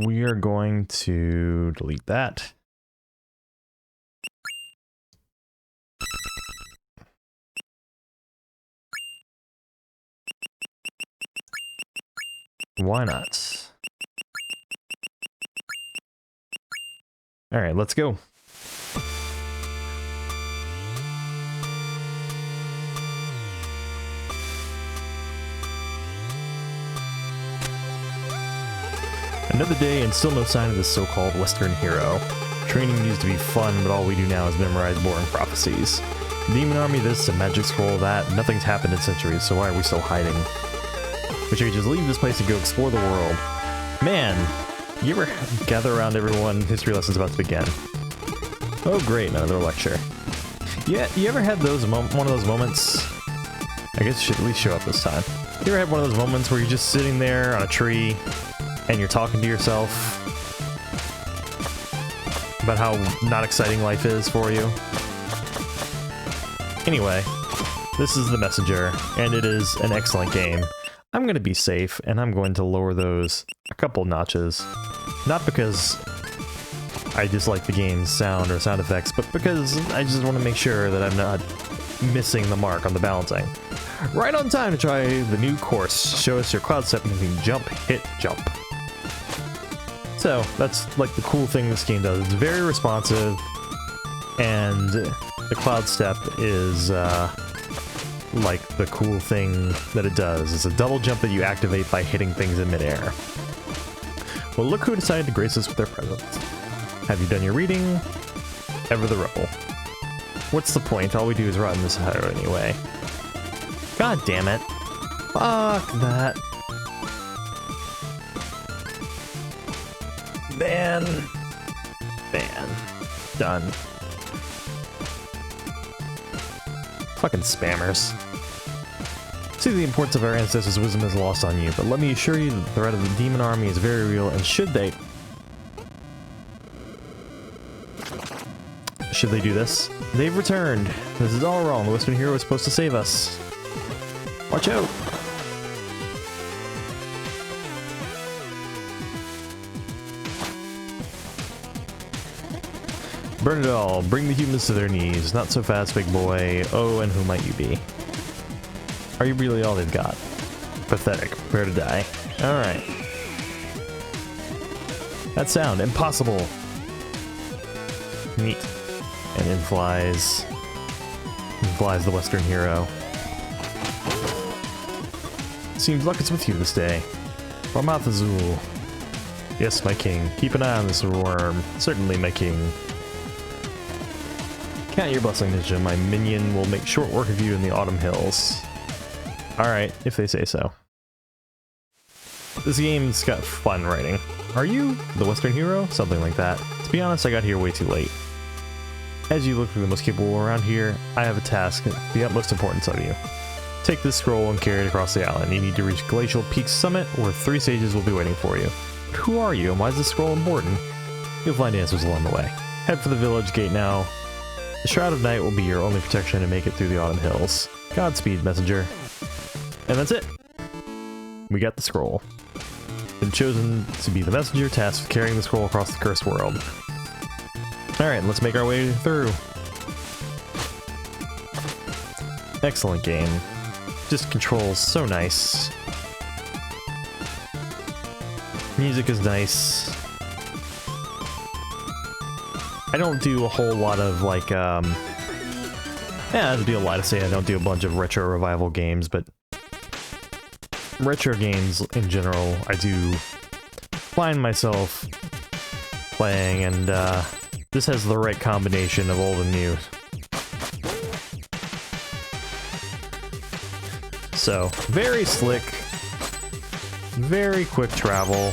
We are going to delete that. Why not? All right, let's go. Another day and still no sign of this so-called Western hero. Training used to be fun, but all we do now is memorize boring prophecies. Demon army this, a magic scroll that, nothing's happened in centuries, so why are we still hiding? Wish I could just leave this place and go explore the world. Man, you ever gather around everyone? History lesson's about to begin. Oh great, another lecture. Yeah, you ever had those one of those moments? I guess you should at least show up this time. You ever had one of those moments where you're just sitting there on a tree and you're talking to yourself about how not exciting life is for you? Anyway, this is The Messenger, and it is an excellent game. I'm going to be safe, and I'm going to lower those a couple notches. Not because I dislike the game's sound or sound effects, but because I just want to make sure that I'm not missing the mark on the balancing. Right on time to try the new course. Show us your cloud step moving jump, hit, jump. So, that's like the cool thing this game does. It's very responsive, and the cloud step is like the cool thing that it does. It's a double jump that you activate by hitting things in midair. Well, look who decided to grace us with their presence. Have you done your reading? Ever the rebel. What's the point? All we do is rot in this hut anyway. God damn it. Fuck that. Ban. Done. Fucking spammers. See, the importance of our ancestors' wisdom is lost on you, but let me assure you that the threat of the demon army is very real, and should they do this? They've returned. This is all wrong. The Western hero is supposed to save us. Watch out! Burn it all. Bring the humans to their knees. Not so fast, big boy. Oh, and who might you be? Are you really all they've got? Pathetic. Prepare to die. Alright. That sound. Impossible. Neat. And in flies the Western hero. Seems luck is with you this day. Ramath Azul. Yes, my king. Keep an eye on this worm. Certainly, my king. Count your blessing, Ninja. My minion will make short work of you in the Autumn Hills. Alright, if they say so. This game's got fun writing. Are you the Western hero? Something like that. To be honest, I got here way too late. As you look for the most capable around here, I have a task, the utmost importance of you. Take this scroll and carry it across the island. You need to reach Glacial Peak's summit, where 3 sages will be waiting for you. But who are you, and why is this scroll important? You'll find answers along the way. Head for the village gate now. The Shroud of Night will be your only protection to make it through the Autumn Hills. Godspeed, messenger. And that's it. We got the scroll. Been chosen to be the messenger tasked with carrying the scroll across the cursed world. Alright, let's make our way through. Excellent game. Just controls so nice. Music is nice. I don't do a whole lot of like, yeah, that'd be a lie to say I don't do a bunch of retro revival games, but retro games in general, I do find myself playing, and this has the right combination of old and new. So, very slick, very quick travel.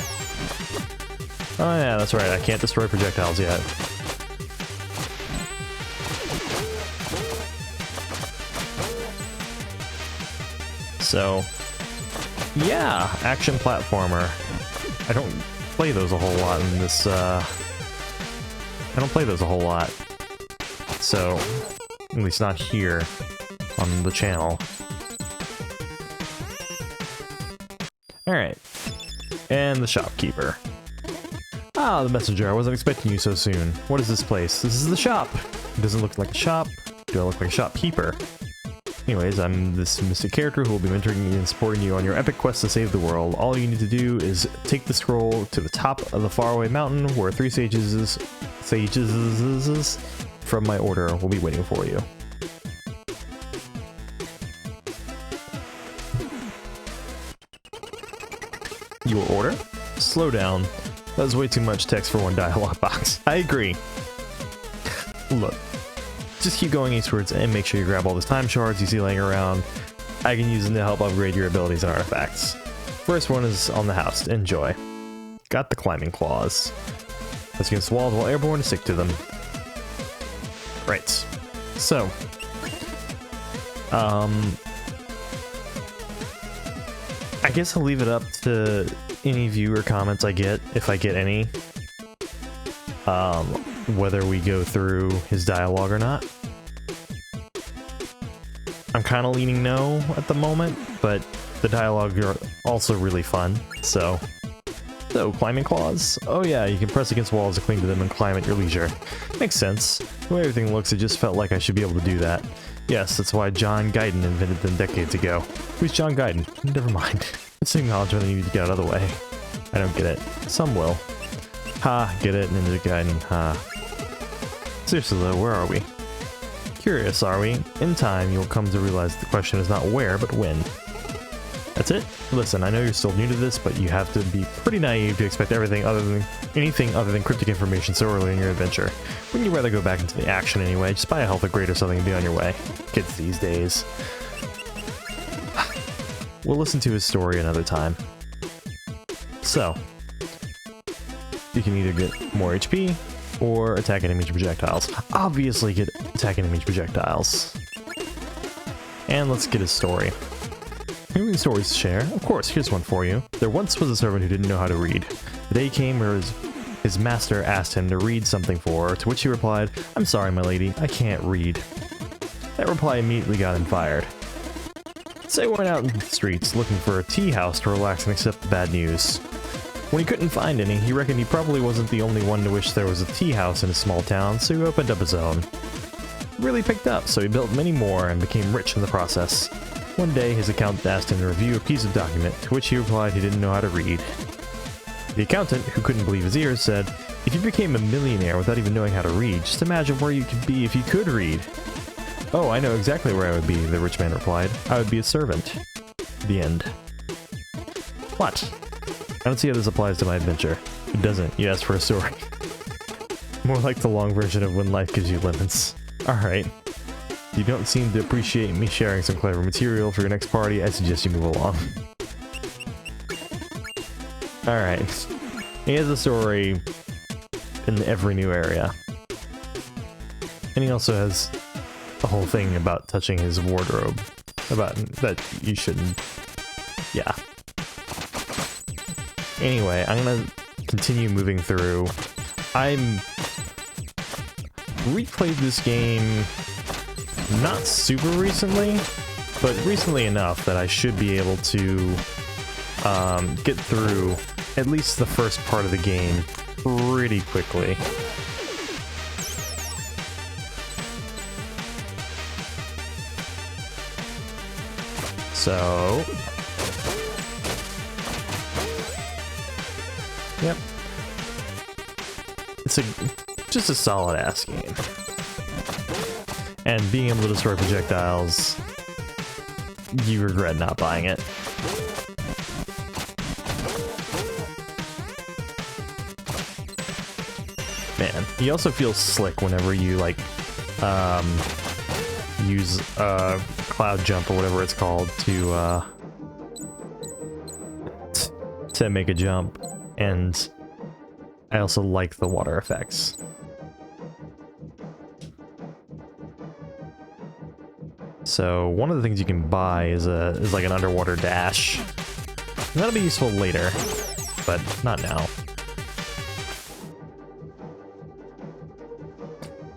Oh yeah, that's right, I can't destroy projectiles yet. So, yeah, action platformer. I don't play those a whole lot in this, I don't play those a whole lot. So, at least not here on the channel. Alright. And the shopkeeper. Ah, the messenger. I wasn't expecting you so soon. What is this place? This is the shop. It doesn't look like a shop. Do I look like a shopkeeper? Anyways, I'm this mystic character who will be mentoring you and supporting you on your epic quest to save the world. All you need to do is take the scroll to the top of the faraway mountain where 3 sages from my order will be waiting for you. Your order? Slow down. That was way too much text for one dialogue box. I agree. Look. Just keep going eastwards and make sure you grab all those time shards you see laying around. I can use them to help upgrade your abilities and artifacts. First one is on the house. Enjoy. Got the climbing claws. Press against walls while airborne to stick to them. Right. So. I guess I'll leave it up to any viewer comments I get, if I get any. Whether we go through his dialogue or not. I'm kind of leaning no at the moment, but the dialogue are also really fun, so climbing claws. Oh yeah, you can press against walls to cling to them and climb at your leisure. Makes sense. The way everything looks, it just felt like I should be able to do that. Yes, that's why John Guyton invented them decades ago. Who's John Guyton? Never mind. It's an acknowledgement that you need to get out of the way. I don't get it. Some will. Ha, get it, Ninja Gaiden, ha. Seriously though, where are we? Curious, are we? In time, you'll come to realize the question is not where, but when. That's it? Listen, I know you're still new to this, but you have to be pretty naive to expect anything other than cryptic information so early in your adventure. Wouldn't you rather go back into the action anyway? Just buy a health upgrade or something and be on your way. Kids these days. We'll listen to his story another time. So, you can either get more HP, or attack enemies projectiles. Obviously get attack enemies projectiles. And let's get his story. Any stories to share? Of course, here's one for you. There once was a servant who didn't know how to read. The day came where his master asked him to read something for her, to which he replied, "I'm sorry, my lady, I can't read." That reply immediately got him fired. So he went out in the streets looking for a tea house to relax and accept the bad news. When he couldn't find any, he reckoned he probably wasn't the only one to wish there was a tea house in a small town, so he opened up his own. It really picked up, so he built many more and became rich in the process. One day, his accountant asked him to review a piece of document, to which he replied he didn't know how to read. The accountant, who couldn't believe his ears, said, "If you became a millionaire without even knowing how to read, just imagine where you could be if you could read." "Oh, I know exactly where I would be," the rich man replied. "I would be a servant." The end. What? I don't see how this applies to my adventure. It doesn't. You asked for a story. More like the long version of When Life Gives You Lemons. Alright. You don't seem to appreciate me sharing some clever material for your next party. I suggest you move along. Alright. He has a story in every new area. And he also has a whole thing about touching his wardrobe. About that you shouldn't. Yeah. Anyway, I'm gonna continue moving through. I'm replayed this game not super recently, but recently enough that I should be able to get through at least the first part of the game pretty quickly. So, yep. It's just a solid ass game. And being able to destroy projectiles, you regret not buying it. Man, he also feels slick whenever you like use cloud jump or whatever it's called to make a jump. And I also like the water effects. So one of the things you can buy is like an underwater dash. And that'll be useful later, but not now.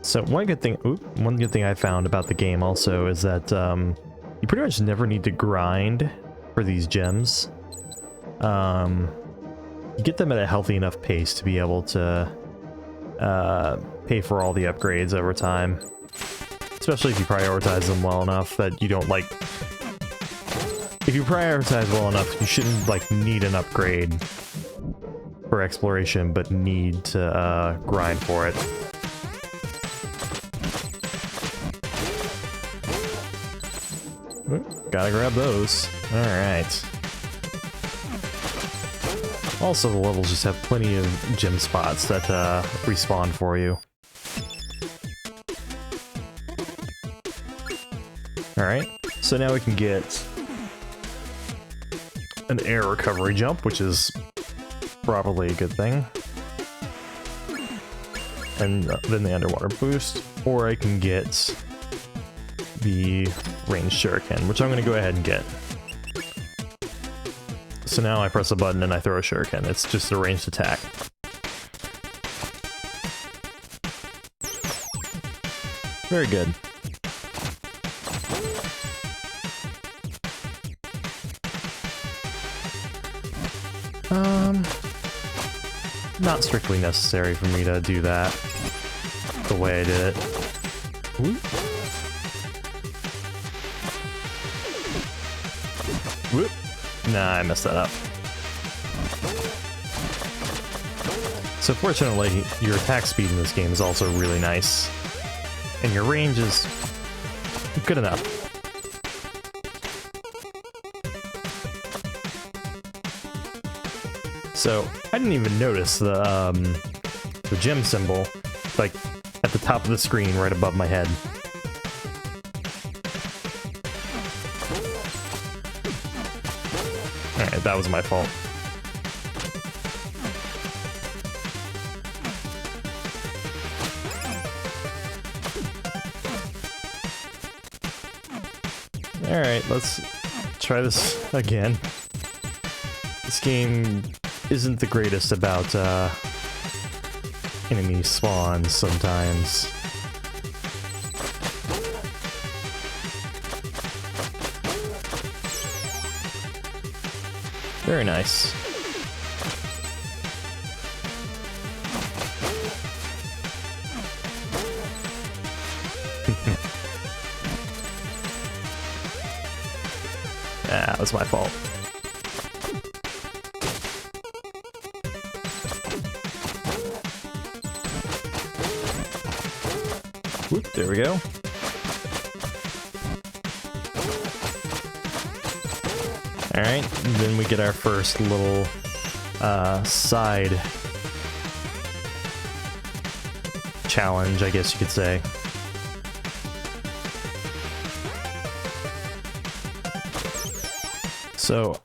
So one good thing I found about the game also is that you pretty much never need to grind for these gems. get them at a healthy enough pace to be able to pay for all the upgrades over time. Especially if you prioritize them well enough that you don't, like... If you prioritize well enough, you shouldn't, like, need an upgrade for exploration, but need to grind for it. Ooh, gotta grab those. Alright. Also, the levels just have plenty of gem spots that respawn for you. Alright, so now we can get an air recovery jump, which is probably a good thing. And then the underwater boost, or I can get the ranged shuriken, which I'm going to go ahead and get. So now I press a button and I throw a shuriken. It's just a ranged attack. Very good. Not strictly necessary for me to do that the way I did it. Whoop. Whoop. Nah, I messed that up. So fortunately, your attack speed in this game is also really nice. And your range is good enough. So, I didn't even notice the gem symbol, like, at the top of the screen right above my head. Alright, that was my fault. Alright, let's try this again. This game isn't the greatest about enemy spawns sometimes. Very nice. That was my fault. Whoop, there we go. Alright, then we get our first little side challenge, I guess you could say. So,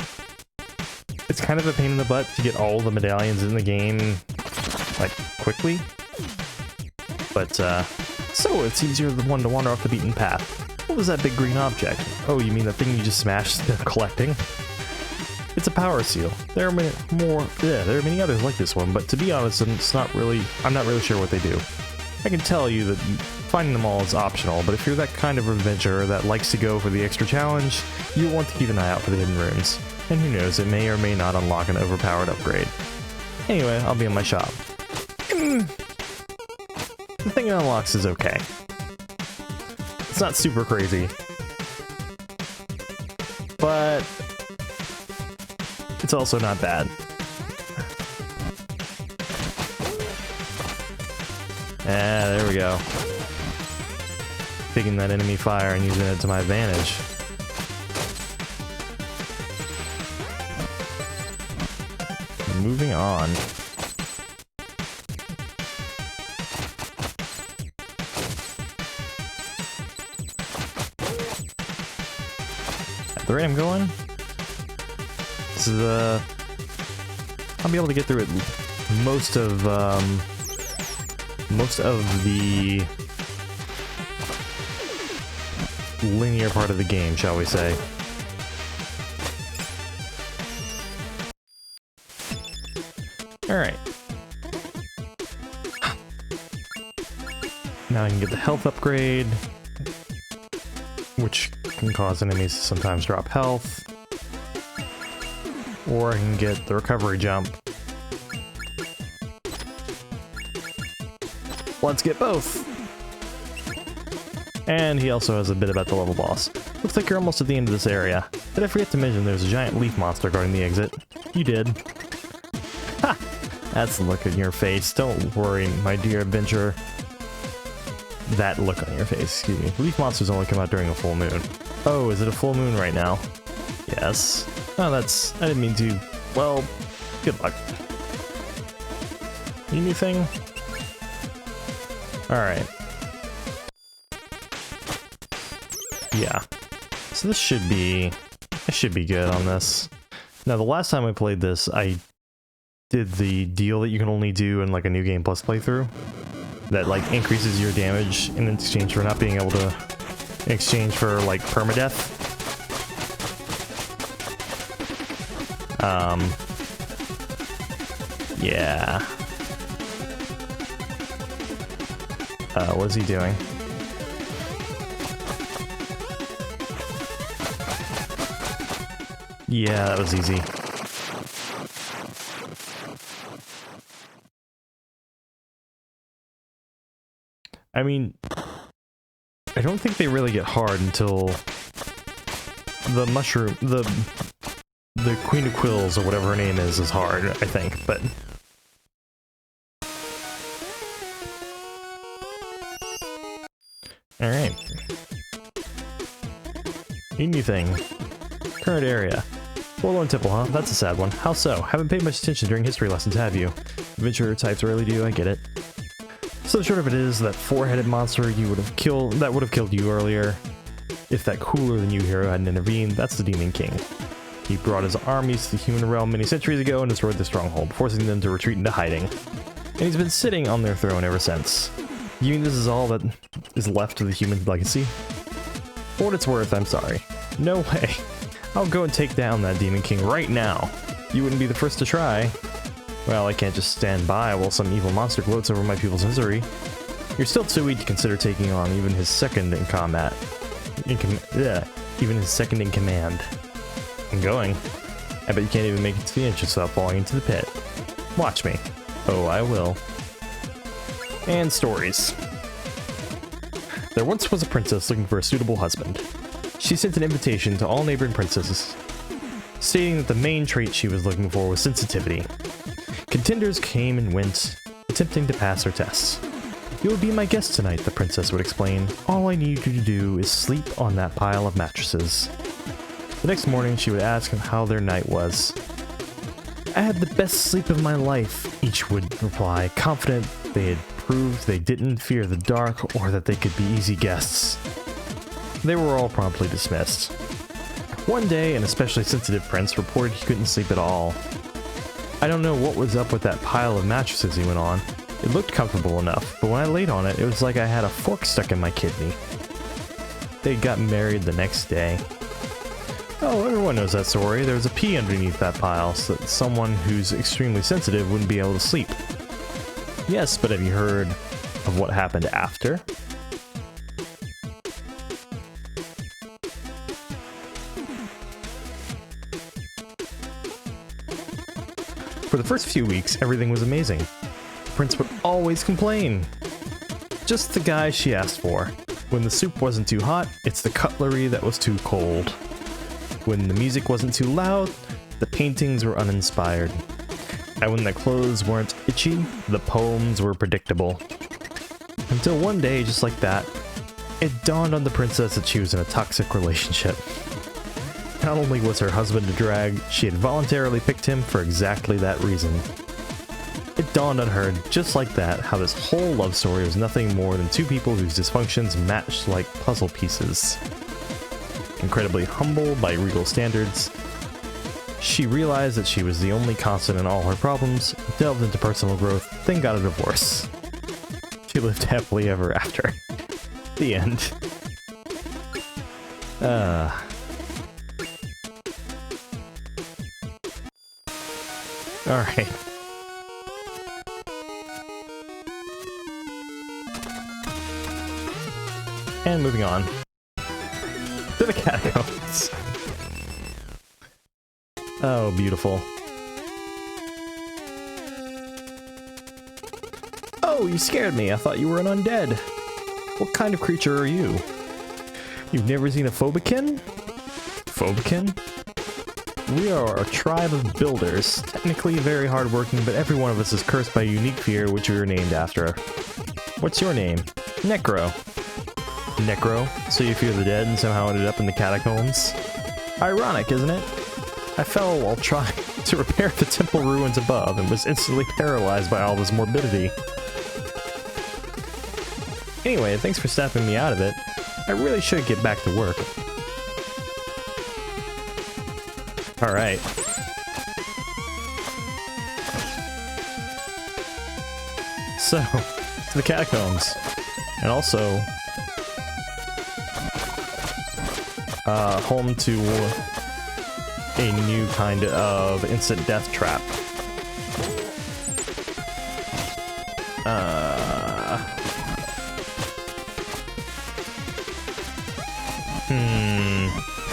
it's kind of a pain in the butt to get all the medallions in the game, like, quickly. But, so it's easier than one to wander off the beaten path. What was that big green object? Oh, you mean the thing you just smashed collecting? It's a power seal. There are there are many others like this one, but to be honest, I'm not really sure what they do. I can tell you that finding them all is optional, but if you're that kind of adventurer that likes to go for the extra challenge, you'll want to keep an eye out for the hidden rooms. And who knows, it may or may not unlock an overpowered upgrade. Anyway, I'll be in my shop. The thing it unlocks is okay. It's not super crazy, but it's also not bad. Ah, there we go. Taking that enemy fire and using it to my advantage. Moving on. At the rate I'm going, this is I'll be able to get through it most of the linear part of the game, shall we say. Alright. Now I can get the health upgrade, which can cause enemies to sometimes drop health. Or I can get the recovery jump, Let's get both. And he also has a bit about the level boss. Looks like you're almost at the end of this area. Did I forget to mention there's a giant leaf monster guarding the exit? You did. Ha! That's the look on your face. Don't worry, my dear adventurer. That look on your face, excuse me. Leaf monsters only come out during a full moon. Oh, is it a full moon right now? Yes. Oh, that's... I didn't mean to... Well, good luck. Need anything? Alright. Yeah. So this should be... I should be good on this. Now, the last time I played this, I did the deal that you can only do in like a New Game Plus playthrough. That like increases your damage in exchange for not being able to... In exchange for like permadeath. Yeah. What is he doing? Yeah, that was easy. I mean, I don't think they really get hard until the mushroom, the Queen of Quills or whatever her name is hard, I think, but... Alright. Need anything? Current area. Forlorn Temple, huh? That's a sad one. How so? Haven't paid much attention during history lessons, have you? Adventurer types rarely do, I get it. So the short of it is, that four-headed monster you would have killed, that would have killed you earlier, if that cooler-than-you hero hadn't intervened, that's the Demon King. He brought his armies to the human realm many centuries ago and destroyed the stronghold, forcing them to retreat into hiding. And he's been sitting on their throne ever since. You mean this is all that is left of the human legacy? For what it's worth, I'm sorry. No way. I'll go and take down that Demon King right now. You wouldn't be the first to try. Well, I can't just stand by while some evil monster gloats over my people's misery. You're still too weak to consider taking on even his second in combat. Even his second in command. I'm going. I bet you can't even make it to the entrance without falling into the pit. Watch me. Oh, I will. And stories. There once was a princess looking for a suitable husband. She sent an invitation to all neighboring princesses, stating that the main trait she was looking for was sensitivity. Contenders came and went, attempting to pass her tests. "You will be my guest tonight," the princess would explain. "All I need you to do is sleep on that pile of mattresses." The next morning, she would ask him how their night was. "I had the best sleep of my life," each would reply, confident they had proved they didn't fear the dark or that they could be easy guests. They were all promptly dismissed. One day, an especially sensitive prince reported he couldn't sleep at all. "I don't know what was up with that pile of mattresses," he went on. "It looked comfortable enough, but when I laid on it, it was like I had a fork stuck in my kidney." They got married the next day. Oh, everyone knows that story. There was a pea underneath that pile, so that someone who's extremely sensitive wouldn't be able to sleep. Yes, but have you heard of what happened after? For the first few weeks, everything was amazing. The prince would always complain. Just the guy she asked for. When the soup wasn't too hot, it's the cutlery that was too cold. When the music wasn't too loud, the paintings were uninspired. And when the clothes weren't itchy, the poems were predictable. Until one day, just like that, it dawned on the princess that she was in a toxic relationship. Not only was her husband a drag, she had voluntarily picked him for exactly that reason. It dawned on her, just like that, how this whole love story was nothing more than two people whose dysfunctions matched like puzzle pieces. Incredibly humble by regal standards, she realized that she was the only constant in all her problems, delved into personal growth, then got a divorce. She lived happily ever after. The end. Alright. And moving on to the catacombs. Oh, beautiful. Oh, Oh, you scared me. I thought you were an undead. What kind of creature are you? You've never seen a phobikin? Phobikin? We are a tribe of builders. Technically very hardworking, but every one of us is cursed by a unique fear which we are named after. What's your name? Necro. Necro? So you fear the dead and somehow ended up in the catacombs? Ironic, isn't it? I fell while trying to repair the temple ruins above and was instantly paralyzed by all this morbidity. Anyway, thanks for snapping me out of it. I really should get back to work. Alright. So, to the catacombs. And also, home to a new kind of instant death trap.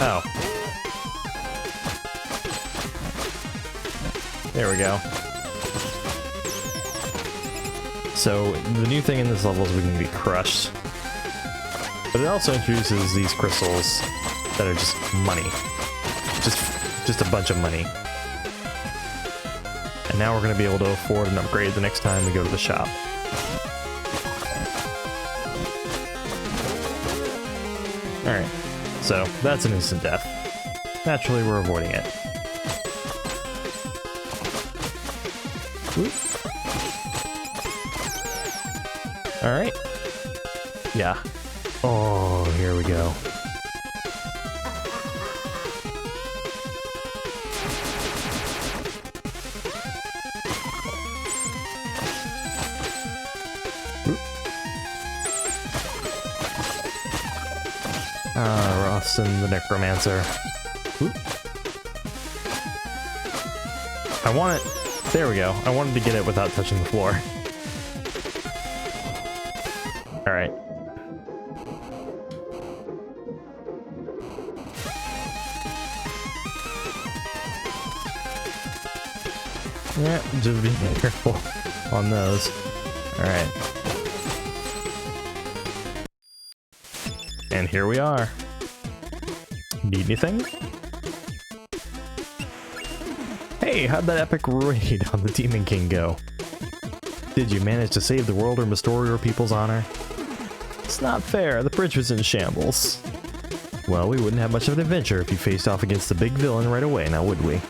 Oh. There we go. So, the new thing in this level is we can be crushed. But it also introduces these crystals that are just money. Just a bunch of money. And now we're going to be able to afford an upgrade the next time we go to the shop. Alright, so that's an instant death. Naturally, we're avoiding it. Alright. Yeah. Oh, here we go. Rossin the Necromancer. Oop. I want it. There we go. I wanted to get it without touching the floor. Alright. Yeah, just be careful on those. Alright. And here we are. Need anything? Hey, how'd that epic raid on the Demon King go? Did you manage to save the world or restore your people's honor? It's not fair, the bridge was in shambles. Well, we wouldn't have much of an adventure if you faced off against the big villain right away, now would we?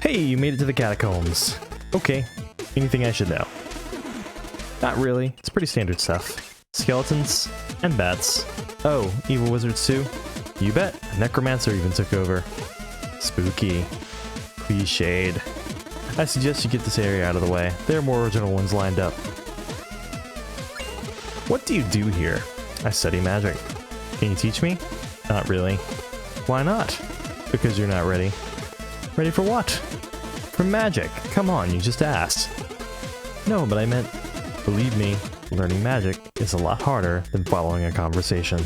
Hey, you made it to the catacombs. Okay, anything I should know? Not really, it's pretty standard stuff. Skeletons and bats. Oh, evil wizards too? You bet, a necromancer even took over. Spooky. Cliched. I suggest you get this area out of the way. There are more original ones lined up. What do you do here? I study magic. Can you teach me? Not really. Why not? Because you're not ready. Ready for what? For magic. Come on, you just asked. No, but I meant, believe me, learning magic is a lot harder than following a conversation.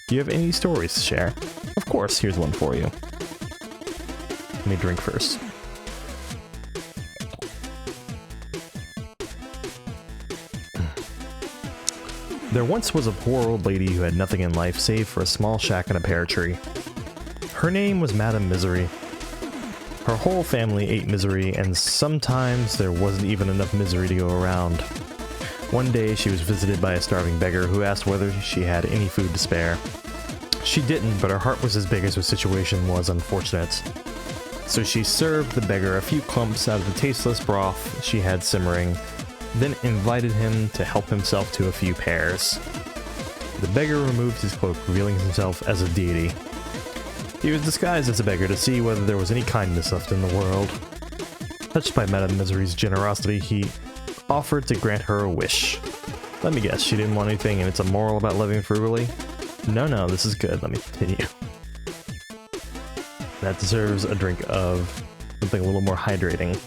Do you have any stories to share? Of course, here's one for you. Let me drink first. There once was a poor old lady who had nothing in life save for a small shack and a pear tree. Her name was Madame Misery. Her whole family ate misery, and sometimes there wasn't even enough misery to go around. One day she was visited by a starving beggar who asked whether she had any food to spare. She didn't, but her heart was as big as her situation was unfortunate. So she served the beggar a few clumps out of the tasteless broth she had simmering, then invited him to help himself to a few pears. The beggar removed his cloak, revealing himself as a deity. He was disguised as a beggar to see whether there was any kindness left in the world. Touched by Madame Misery's generosity, he offered to grant her a wish. Let me guess, she didn't want anything and it's immoral about living frugally? No, this is good. Let me continue. That deserves a drink of something a little more hydrating.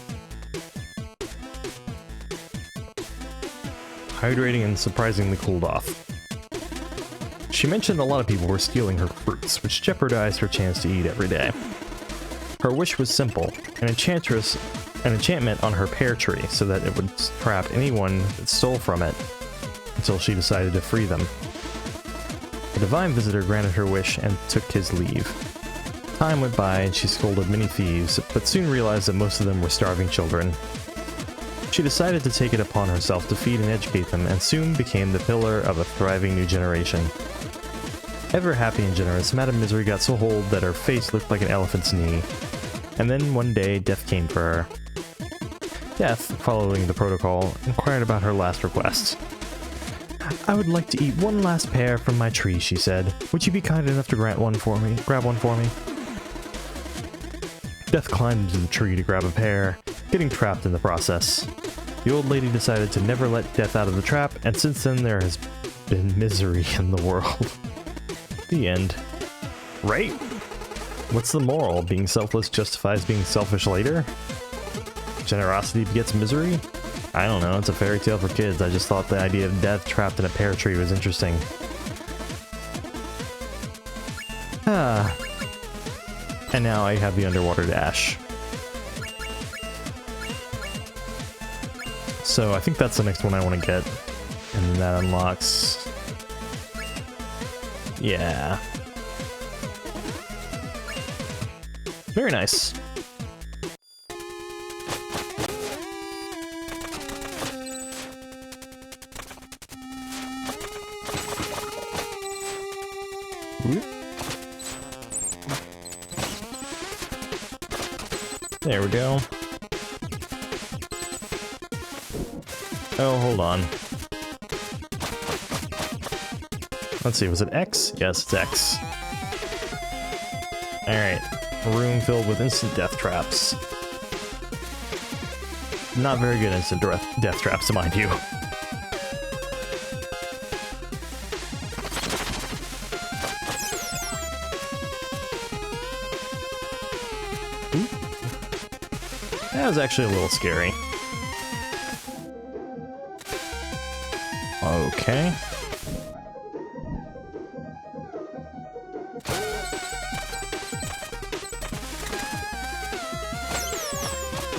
Hydrating and surprisingly cooled off. She mentioned a lot of people were stealing her fruits, which jeopardized her chance to eat every day. Her wish was simple, an enchantment on her pear tree so that it would trap anyone that stole from it until she decided to free them. The divine visitor granted her wish and took his leave. Time went by and she scolded many thieves, but soon realized that most of them were starving children. She decided to take it upon herself to feed and educate them, and soon became the pillar of a thriving new generation. Ever happy and generous, Madame Misery got so old that her face looked like an elephant's knee. And then one day, Death came for her. Death, following the protocol, inquired about her last request. "I would like to eat one last pear from my tree," she said. "Would you be kind enough to grab one for me? Death climbed into the tree to grab a pear, getting trapped in the process. The old lady decided to never let Death out of the trap, and since then there has been misery in the world. The end. Right? What's the moral? Being selfless justifies being selfish later? Generosity begets misery? I don't know, it's a fairy tale for kids. I just thought the idea of Death trapped in a pear tree was interesting. And now I have the underwater dash. So I think that's the next one I want to get. And that unlocks... Yeah. Very nice. Whoop. There we go. Oh, hold on. Let's see, was it X? Yes, it's X. Alright. A room filled with instant death traps. Not very good instant death traps, mind you. That was actually a little scary. Okay.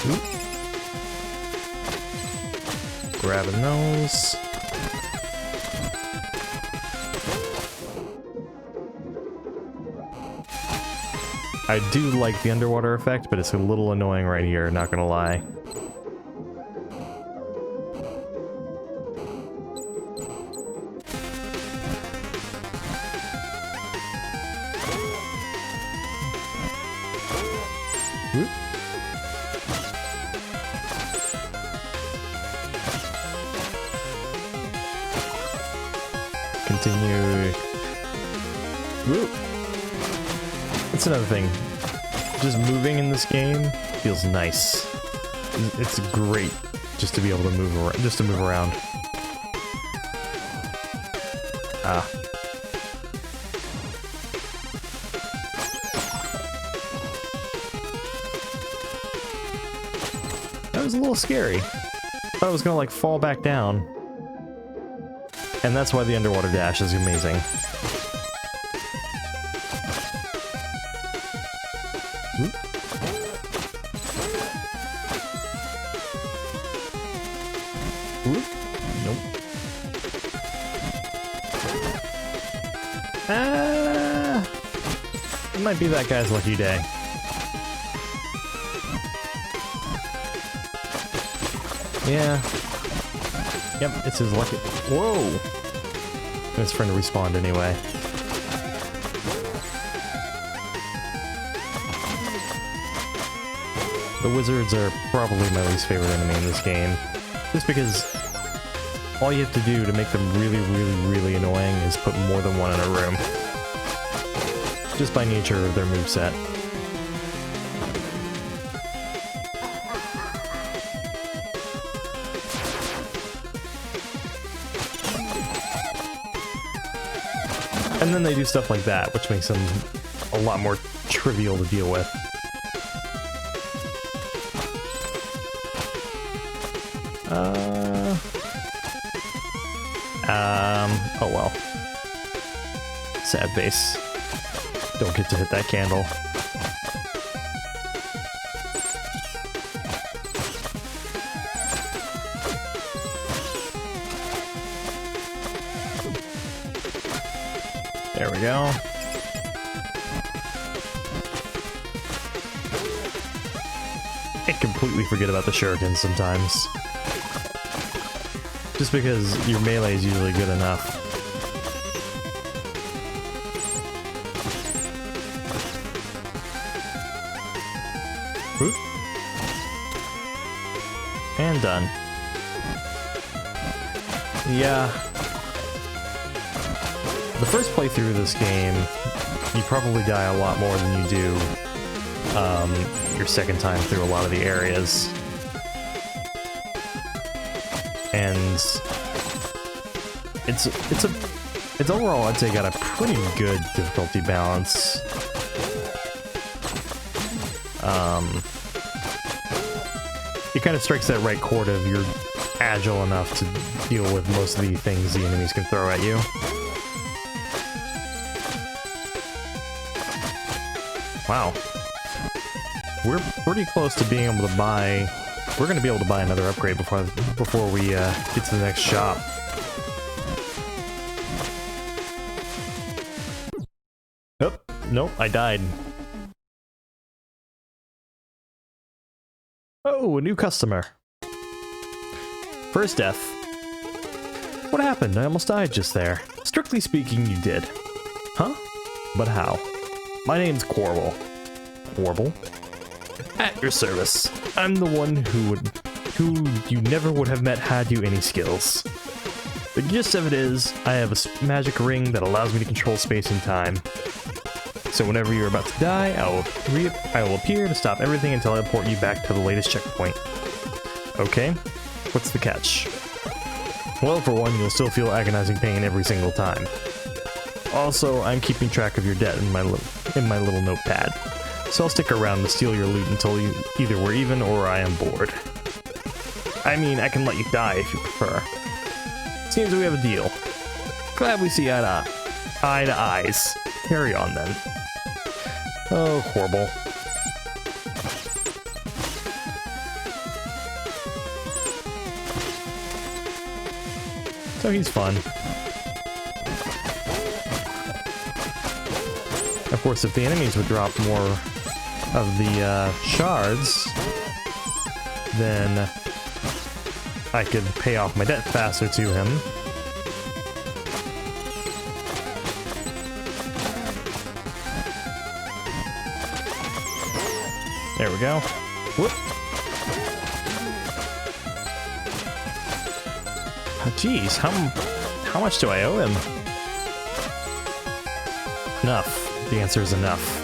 Oop. Grabbing those. I do like the underwater effect, but it's a little annoying right here, not gonna lie. Whoop. Continue. Whoop. That's another thing. Just moving in this game feels nice. It's great just to be able to move around. Ah. That was a little scary. I thought I was gonna like fall back down. And that's why the underwater dash is amazing. Oop. Oop. Nope. Ah! It might be that guy's lucky day. Yeah. Yep, it's his lucky... Whoa! His friend respawned anyway. The wizards are probably my least favorite enemy in this game. Just because all you have to do to make them really, really, really annoying is put more than one in a room. Just by nature of their moveset. And then they do stuff like that, which makes them a lot more trivial to deal with. Oh well. Sad face. Don't get to hit that candle. There we go. I completely forget about the shurikens sometimes. Just because your melee is usually good enough. Oop. And done. Yeah. The first playthrough of this game, you probably die a lot more than you do your second time through a lot of the areas. And it's overall, I'd say, got a pretty good difficulty balance. It kind of strikes that right chord of you're agile enough to deal with most of the things the enemies can throw at you. Wow. We're pretty close to being able to buy... We're going to be able to buy another upgrade before we get to the next shop. Oh, nope, I died. Oh, a new customer. First death. What happened? I almost died just there. Strictly speaking, you did. Huh? But how? My name's Quarble. Quarble? At your service. I'm the one who you never would have met had you any skills. The gist of it is, I have a magic ring that allows me to control space and time. So whenever you're about to die, I will appear to stop everything until I port you back to the latest checkpoint. Okay, what's the catch? Well, for one, you'll still feel agonizing pain every single time. Also, I'm keeping track of your debt in my little notepad. So I'll stick around to steal your loot until either we're even or I am bored. I mean, I can let you die if you prefer. Seems we have a deal. Glad we see eye to eyes. Carry on then. Oh, horrible. So he's fun. Of course, if the enemies would drop more of the shards, then I could pay off my debt faster to him. There we go. Whoop. Oh, geez, how much do I owe him? Enough. The answer is enough.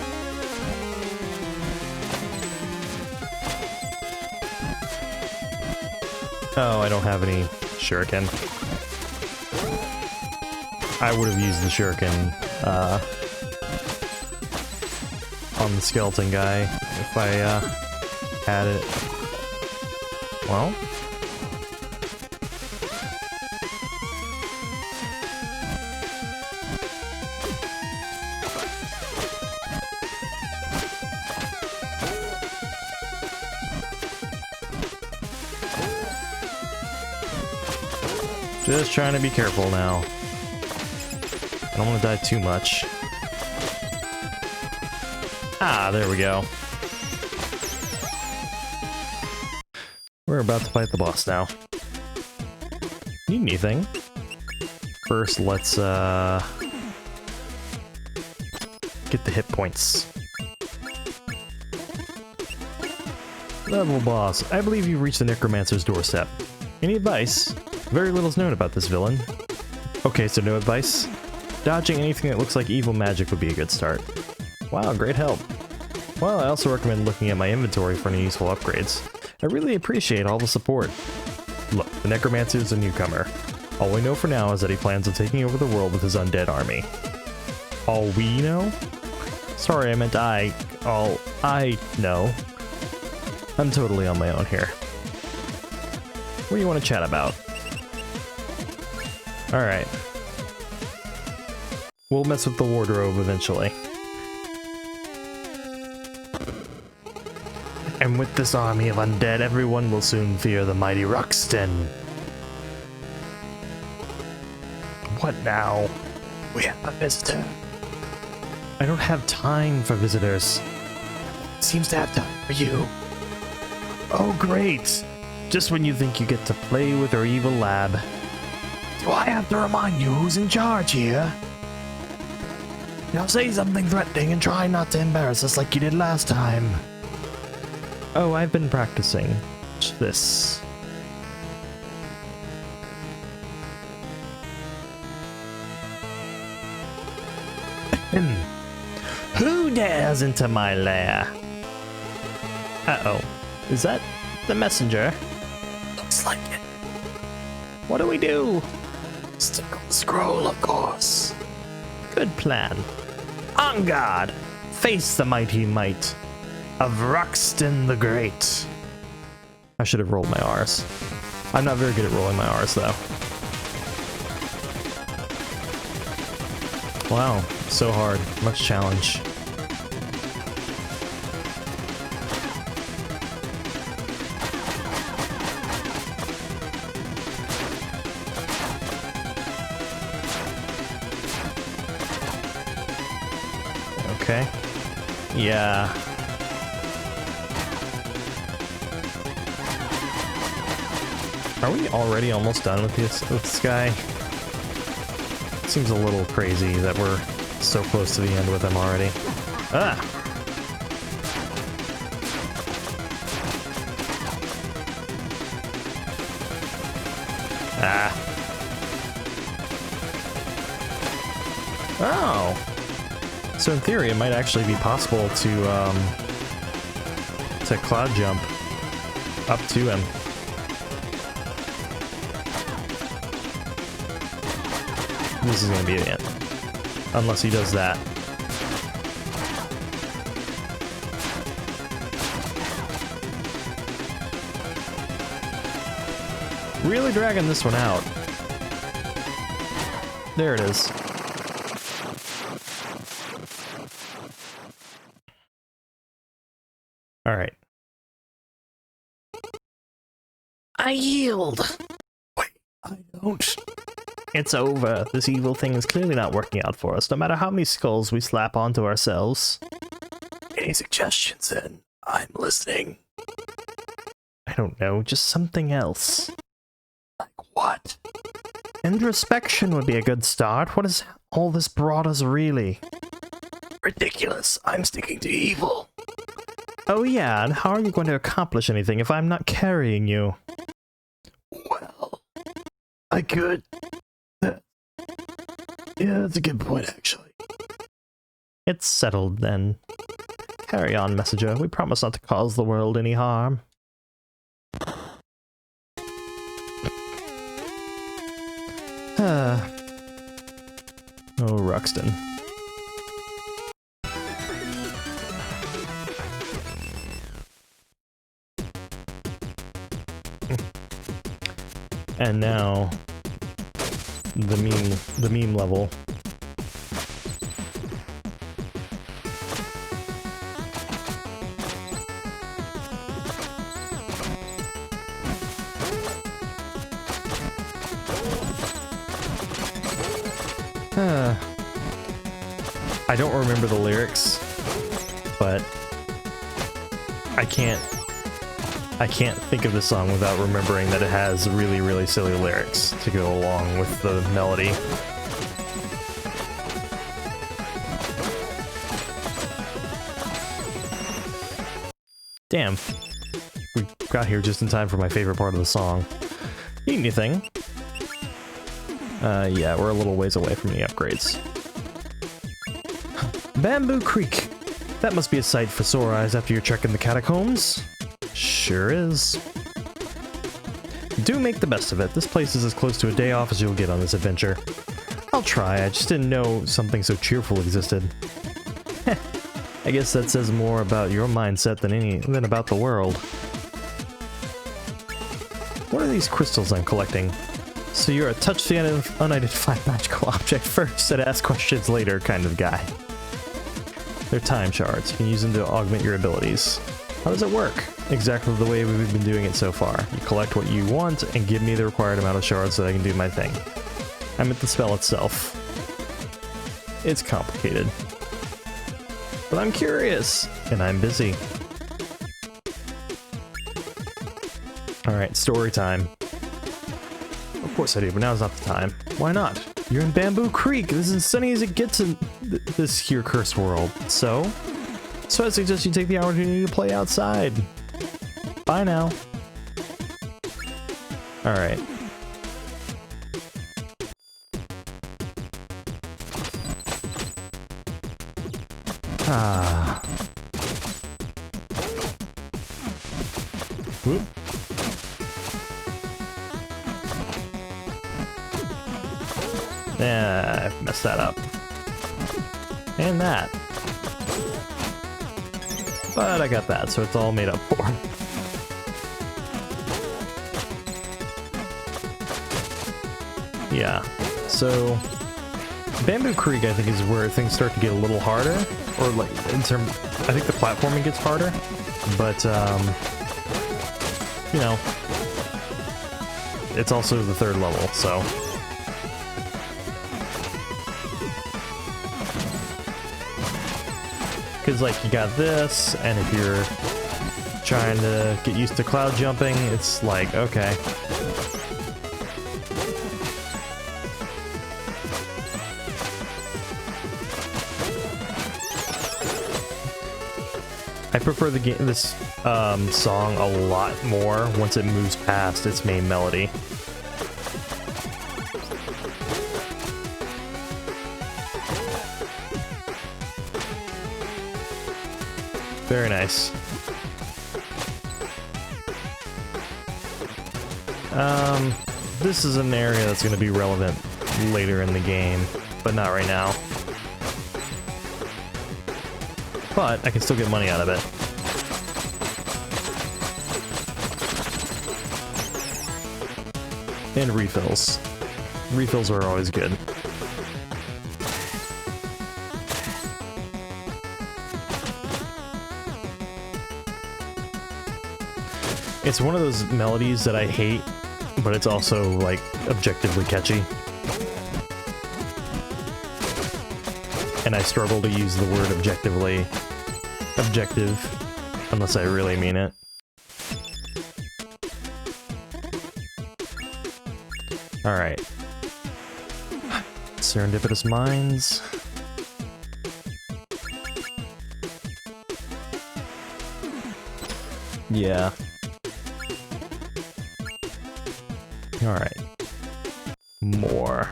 Oh, I don't have any shuriken. I would have used the shuriken on the skeleton guy if I had it. Well. Just trying to be careful now. I don't want to die too much. Ah, there we go. We're about to fight the boss now. Need anything? First, let's get the hit points. Level boss. I believe you've reached the Necromancer's doorstep. Any advice? Very little's known about this villain. Okay, so no advice? Dodging anything that looks like evil magic would be a good start. Wow, great help. Well, I also recommend looking at my inventory for any useful upgrades. I really appreciate all the support. Look, the Necromancer is a newcomer. All we know for now is that he plans on taking over the world with his undead army. All we know? Sorry, I meant all I know. I'm totally on my own here. What do you want to chat about? Alright. We'll mess with the wardrobe eventually. And with this army of undead, everyone will soon fear the mighty Ruxton. What now? We have a visitor. I don't have time for visitors. It seems to have time for you. Oh, great. Just when you think you get to play with our evil lab. Do I have to remind you who's in charge here? Now say something threatening and try not to embarrass us like you did last time. Oh, I've been practicing. Watch this. Who dares into my lair? Uh-oh. Is that the messenger? Looks like it. What do we do? Stick on the scroll, of course. Good plan. On guard! Face the mighty might of Ruxton the Great. I should have rolled my R's. I'm not very good at rolling my R's, though. Wow, so hard. Much challenge. Okay. Yeah. Are we already almost done with this guy? Seems a little crazy that we're so close to the end with him already. Ah! Ah. Oh! So in theory, it might actually be possible to cloud jump up to him. This is gonna be the end. Unless he does that. Really dragging this one out. There it is. Alright. I yield! Wait, I don't. It's over. This evil thing is clearly not working out for us, no matter how many skulls we slap onto ourselves. Any suggestions, then? I'm listening. I don't know, just something else. Like what? Introspection would be a good start. What has all this brought us, really? Ridiculous. I'm sticking to evil. Oh yeah, and how are you going to accomplish anything if I'm not carrying you? Well, I could... Yeah, that's a good point, actually. It's settled, then. Carry on, messenger. We promise not to cause the world any harm. Oh, Ruxton. And now, the meme level. I don't remember the lyrics, but I can't think of the song without remembering that it has really, really silly lyrics to go along with the melody. Damn. We got here just in time for my favorite part of the song. Need anything? Yeah, we're a little ways away from the upgrades. Bamboo Creek. That must be a sight for sore eyes after your trek in the catacombs. Sure is. Do make the best of it. This place is as close to a day off as you'll get on this adventure. I'll try, I just didn't know something so cheerful existed. I guess that says more about your mindset than about the world. What are these crystals I'm collecting? So you're a touch the unidentified magical object first and ask questions later kind of guy. They're time shards. You can use them to augment your abilities. How does it work? Exactly the way we've been doing it so far. You collect what you want and give me the required amount of shards so that I can do my thing. I meant the spell itself. It's complicated. but I'm curious, and I'm busy. Alright, story time. Of course I do, but now's not the time. Why not? You're in Bamboo Creek. This is as sunny as it gets in this here cursed world. So I suggest you take the opportunity to play outside. Bye now. Alright. Ah. Whoop. Yeah, I messed that up. And that. But I got that, so it's all made up for. Yeah, so Bamboo Creek, I think, is where things start to get a little harder, or like in terms, I think the platforming gets harder, but you know, it's also the third level, so. Because like you got this, and if you're trying to get used to cloud jumping, it's like, okay. I prefer the game, this song a lot more once it moves past its main melody. Very nice. This is an area that's going to be relevant later in the game, but not right now. But I can still get money out of it. And refills. Refills are always good. It's one of those melodies that I hate, but it's also, like, objectively catchy. And I struggle to use the word objective, unless I really mean it. Alright. Serendipitous Minds. Yeah. Alright. More.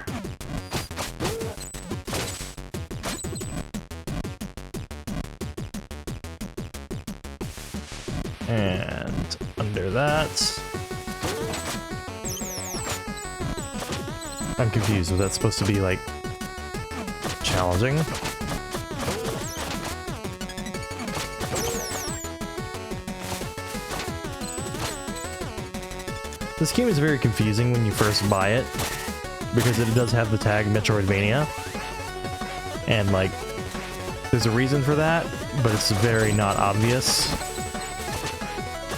And under that... I'm confused. Was that supposed to be, like, challenging? This game is very confusing when you first buy it, because it does have the tag Metroidvania, and like, there's a reason for that, but it's very not obvious.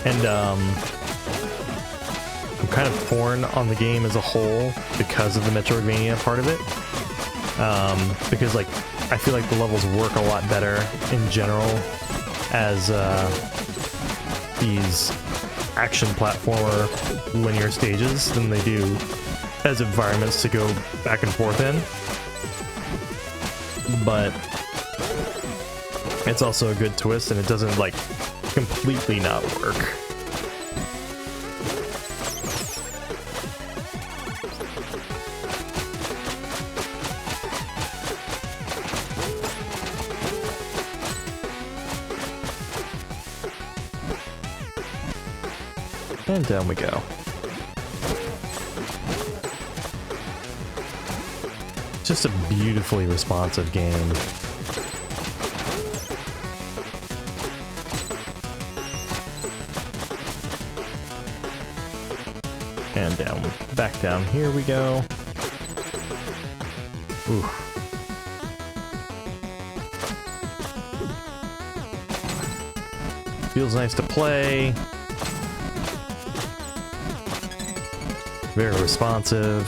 And I'm kind of torn on the game as a whole because of the Metroidvania part of it, because like, I feel like the levels work a lot better in general as these action platformer linear stages than they do as environments to go back and forth in. But it's also a good twist, and it doesn't like completely not work. And down we go. Just a beautifully responsive game. And down, back down, here we go. Ooh. Feels nice to play. Very responsive.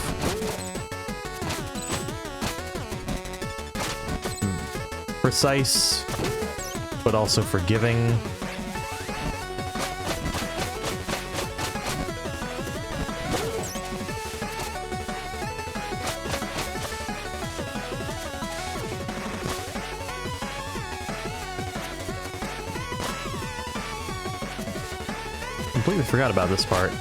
Precise. but also forgiving. Completely forgot about this part.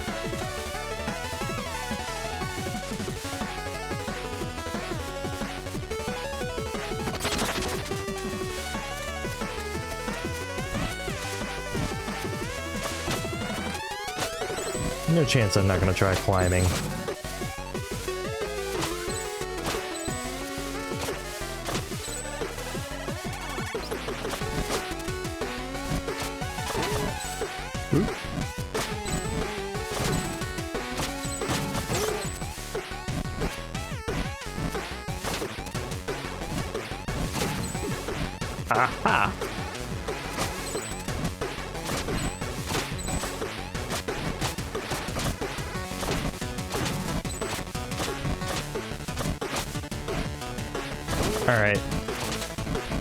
No chance I'm not gonna try climbing. Oop. Aha! Alright.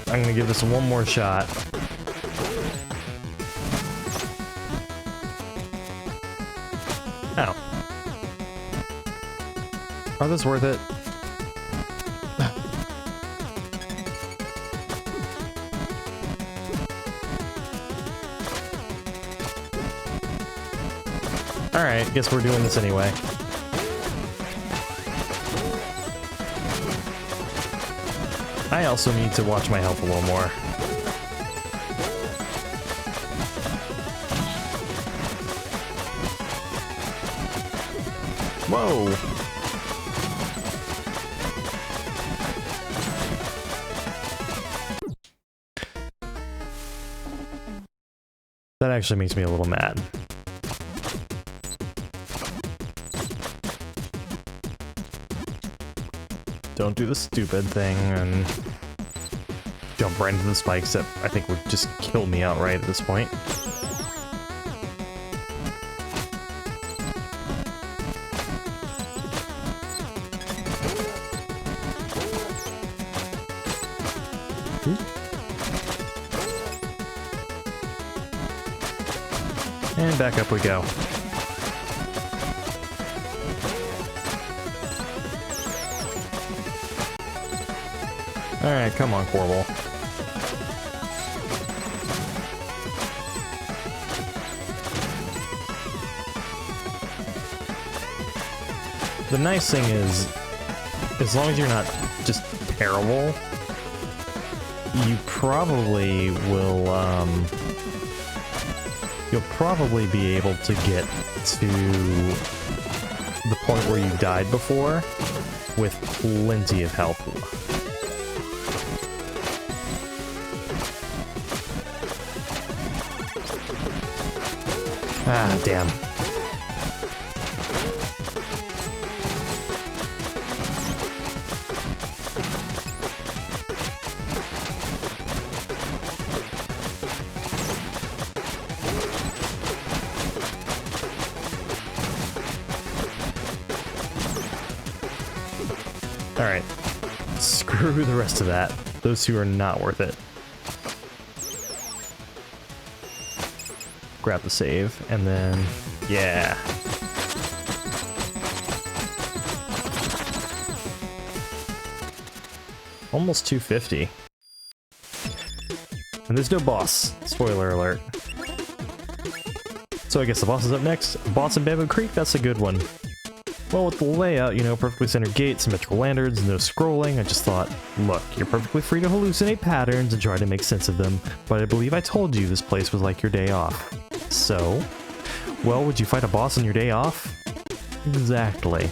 I'm gonna give this one more shot. Ow. Are those worth it? Alright, guess we're doing this anyway. I also need to watch my health a little more. Whoa! That actually makes me a little mad. Don't do the stupid thing and jump right into the spikes that I think would just kill me outright at this point. And back up we go. Alright, come on, Corbel. The nice thing is, as long as you're not just terrible, you probably will, you'll probably be able to get to the point where you died before with plenty of health. Ah, damn. Alright. Screw the rest of that. Those two are not worth it. Grab the save, and then, yeah. Almost 250. And there's no boss. Spoiler alert. So I guess the boss is up next. Boss in Bamboo Creek, that's a good one. Well, with the layout, you know, perfectly centered gates, symmetrical lanterns, no scrolling, I just thought, look, you're perfectly free to hallucinate patterns and try to make sense of them, but I believe I told you this place was like your day off. So? Well, would you fight a boss on your day off? Exactly.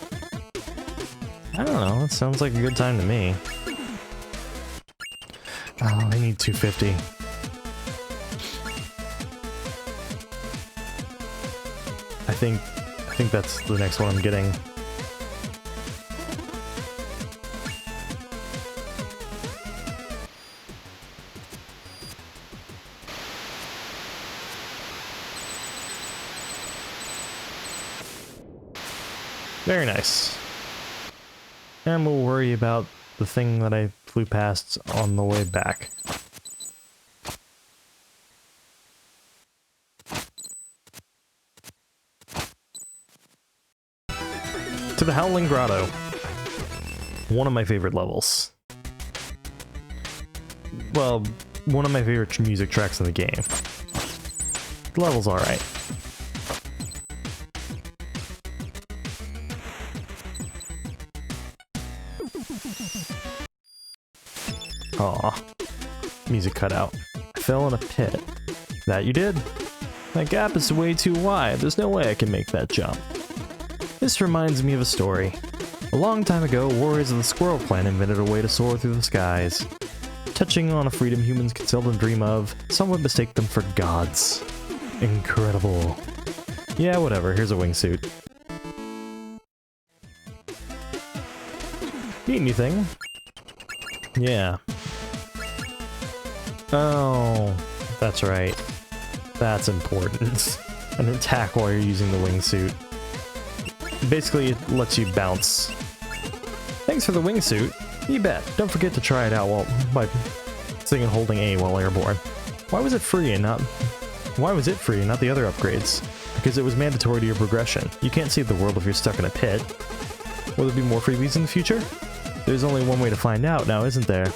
I don't know, it sounds like a good time to me. Oh, I need 250. I think that's the next one I'm getting. Very nice. And we'll worry about the thing that I flew past on the way back. to the Howling Grotto. One of my favorite levels. Well, one of my favorite music tracks in the game. The level's alright. Aw. Music cut out. I fell in a pit. That you did? That gap is way too wide. There's no way I can make that jump. This reminds me of a story. A long time ago, warriors of the Squirrel Clan invented a way to soar through the skies. Touching on a freedom humans could seldom dream of, some would mistake them for gods. Incredible. Yeah, whatever. Here's a wingsuit. Need anything? Yeah. Oh, that's right. That's important. An attack while you're using the wingsuit. Basically, it lets you bounce. Thanks for the wingsuit. You bet. Don't forget to try it out by sitting and holding A while airborne. Why was it free and not the other upgrades? Because it was mandatory to your progression. You can't save the world if you're stuck in a pit. Will there be more freebies in the future? There's only one way to find out now, isn't there?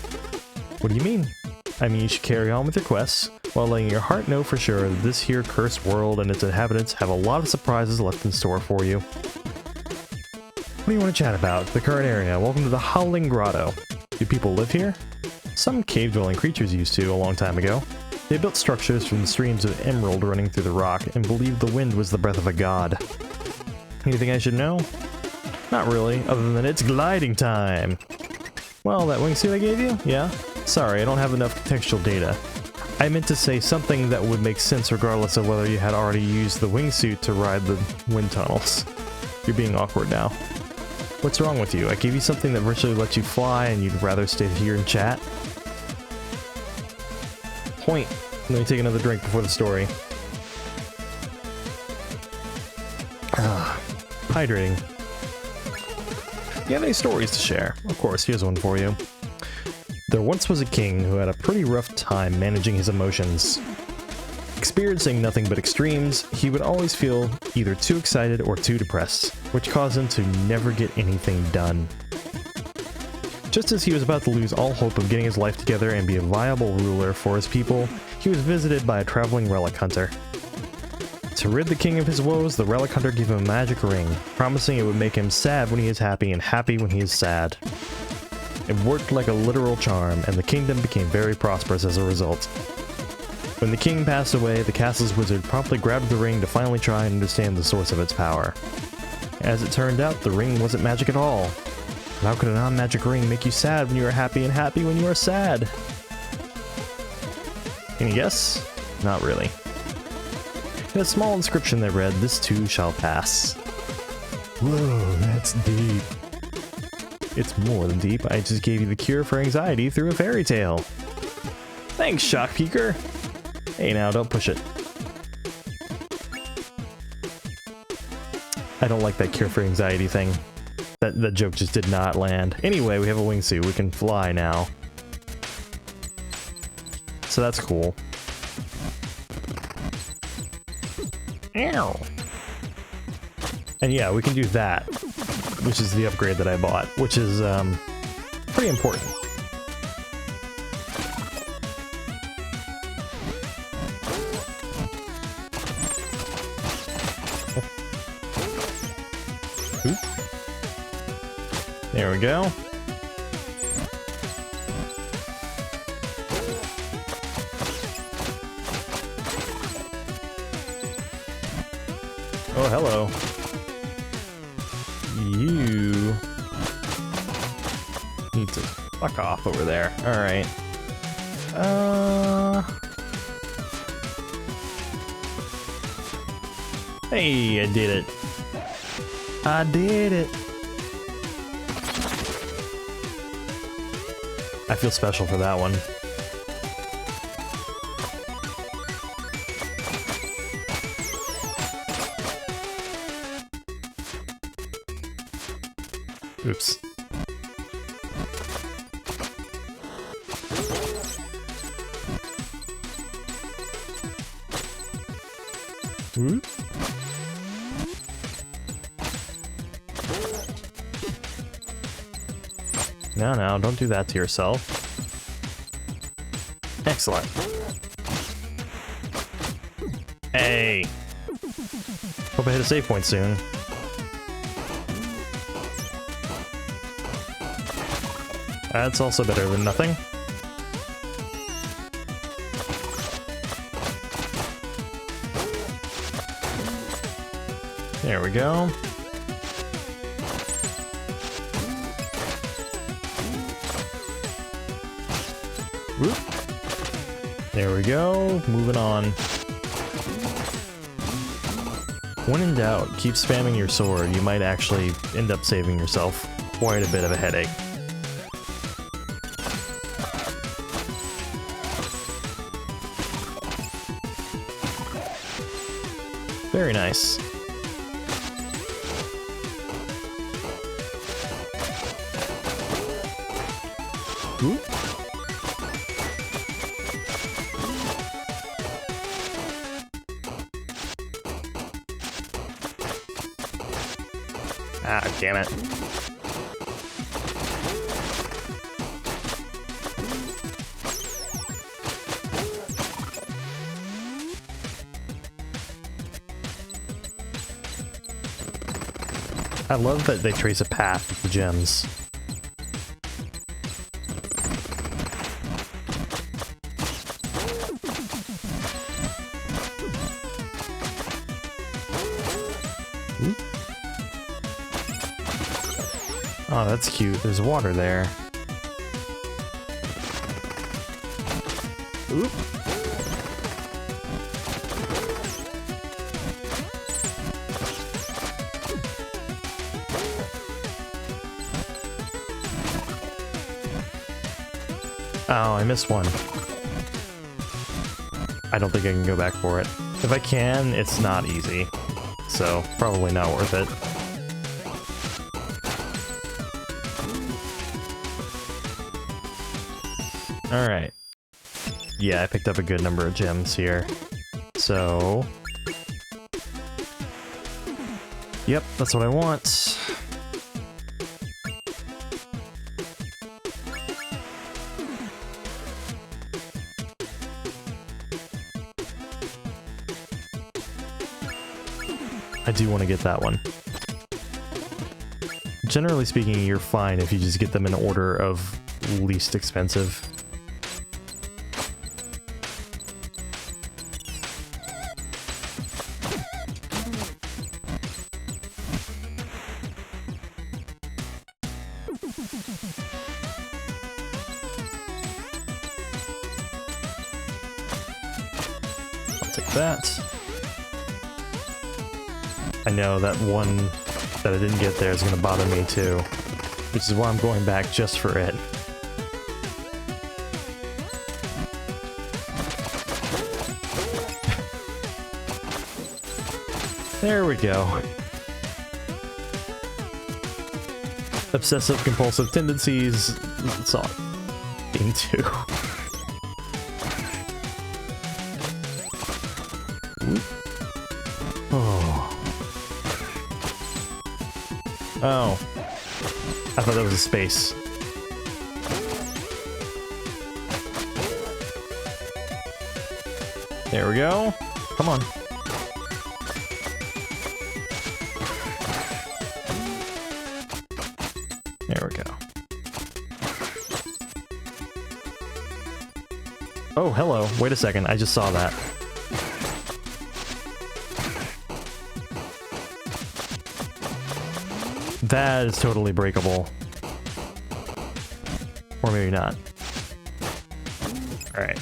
What do you mean? I mean, you should carry on with your quests, while letting your heart know for sure that this here cursed world and its inhabitants have a lot of surprises left in store for you. What do you want to chat about? The current area. Welcome to the Howling Grotto. Do people live here? Some cave-dwelling creatures used to, a long time ago. They built structures from the streams of emerald running through the rock, and believed the wind was the breath of a god. Anything I should know? Not really, other than it's gliding time! Well, that wingsuit I gave you? Yeah? Sorry, I don't have enough contextual data. I meant to say something that would make sense regardless of whether you had already used the wingsuit to ride the wind tunnels. You're being awkward now. What's wrong with you? I gave you something that virtually lets you fly and you'd rather stay here and chat? Point. Let me take another drink before the story. Hydrating. You have any stories to share? Of course, here's one for you. There once was a king who had a pretty rough time managing his emotions. Experiencing nothing but extremes, he would always feel either too excited or too depressed, which caused him to never get anything done. Just as he was about to lose all hope of getting his life together and be a viable ruler for his people, he was visited by a traveling relic hunter. To rid the king of his woes, the relic hunter gave him a magic ring, promising it would make him sad when he is happy and happy when he is sad. It worked like a literal charm, and the kingdom became very prosperous as a result. When the king passed away, the castle's wizard promptly grabbed the ring to finally try and understand the source of its power. As it turned out, the ring wasn't magic at all. How could a non-magic ring make you sad when you are happy and happy when you are sad? Any guess? Not really. In a small inscription that read, "This too shall pass." Whoa, that's deep. It's more than deep. I just gave you the cure for anxiety through a fairy tale. Thanks, Shock Peeker. Hey now, don't push it. I don't like that cure for anxiety thing. That joke just did not land. Anyway, we have a wingsuit. We can fly now. So that's cool. Ow. And yeah, we can do that, which is the upgrade that I bought, which is pretty important. Oop. There we go. Oh, hello. You need to fuck off over there. Alright. Hey, I did it. I did it. I feel special for that one. Oops. Ooh. No, no, don't do that to yourself. Excellent. Hey! Hope I hit a save point soon. That's also better than nothing. There we go. Whoop. There we go. Moving on. When in doubt, keep spamming your sword. You might actually end up saving yourself quite a bit of a headache. Very nice. Ooh. Ah, damn it. I love that they trace a path with the gems. Oh, that's cute. There's water there. Oop. Oh, I missed one. I don't think I can go back for it. If I can, it's not easy. So, probably not worth it. Alright. Yeah, I picked up a good number of gems here. So... Yep, that's what I want. I do want to get that one. Generally speaking, you're fine if you just get them in order of least expensive. I'll take that. I know that one that I didn't get there is going to bother me too, which is why I'm going back just for it. There we go. Obsessive compulsive tendencies, it's all theme 2. Oh. I thought that was a space. There we go. Come on. There we go. Oh, hello. Wait a second. I just saw that. That is totally breakable. Or maybe not. Alright.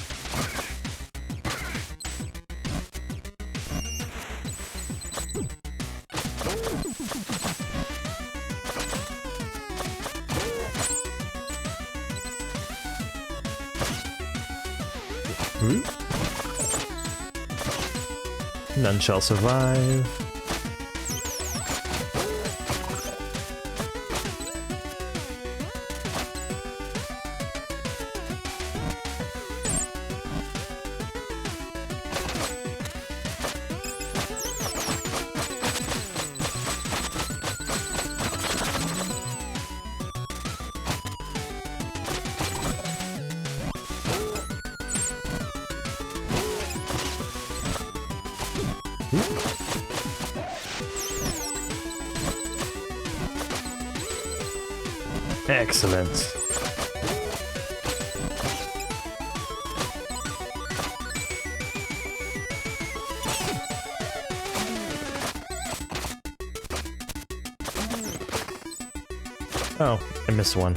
None shall survive. Excellent. Oh, I missed one.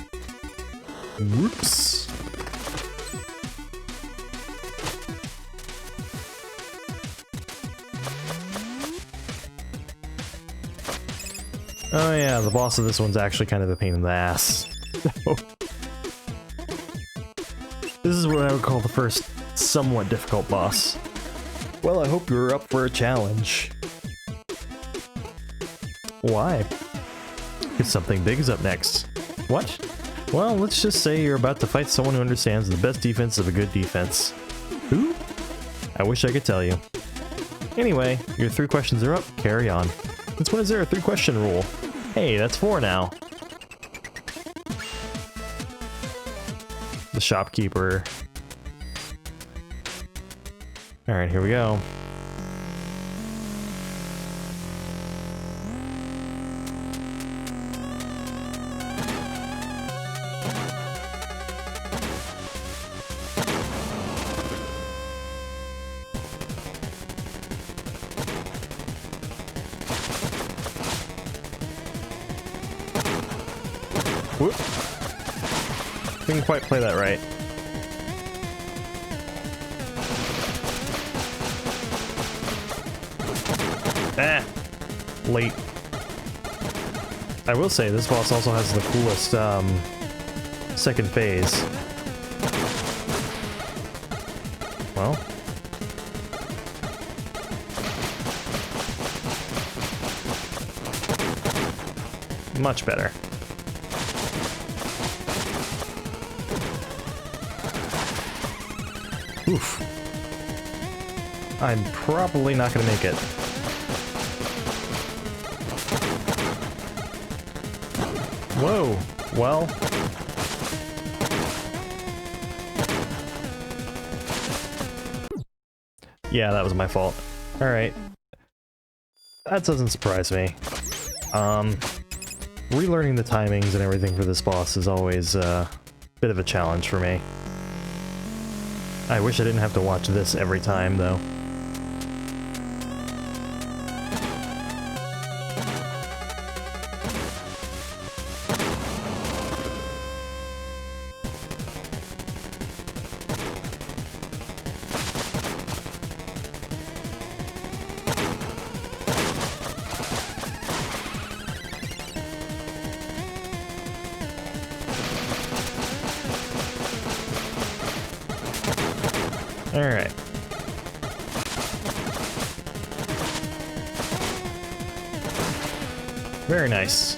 Whoops. Oh yeah, the boss of this one's actually kind of a pain in the ass. This is what I would call the first somewhat difficult boss. Well, I hope you're up for a challenge. Why? Because something big is up next. What? Well, let's just say you're about to fight someone who understands the best defense of a good defense. Who? I wish I could tell you. Anyway, your 3 questions are up. Carry on. Since when is there a 3-question rule? Hey, that's 4 now. The shopkeeper. Alright, here we go. Whoop. Didn't quite play that right. Ah! Late. I will say, this boss also has the coolest, second phase. Well. Much better. Oof. I'm probably not gonna make it. Whoa. Well. Yeah, that was my fault. Alright. That doesn't surprise me. Relearning the timings and everything for this boss is always a bit of a challenge for me. I wish I didn't have to watch this every time, though. Alright. Very nice.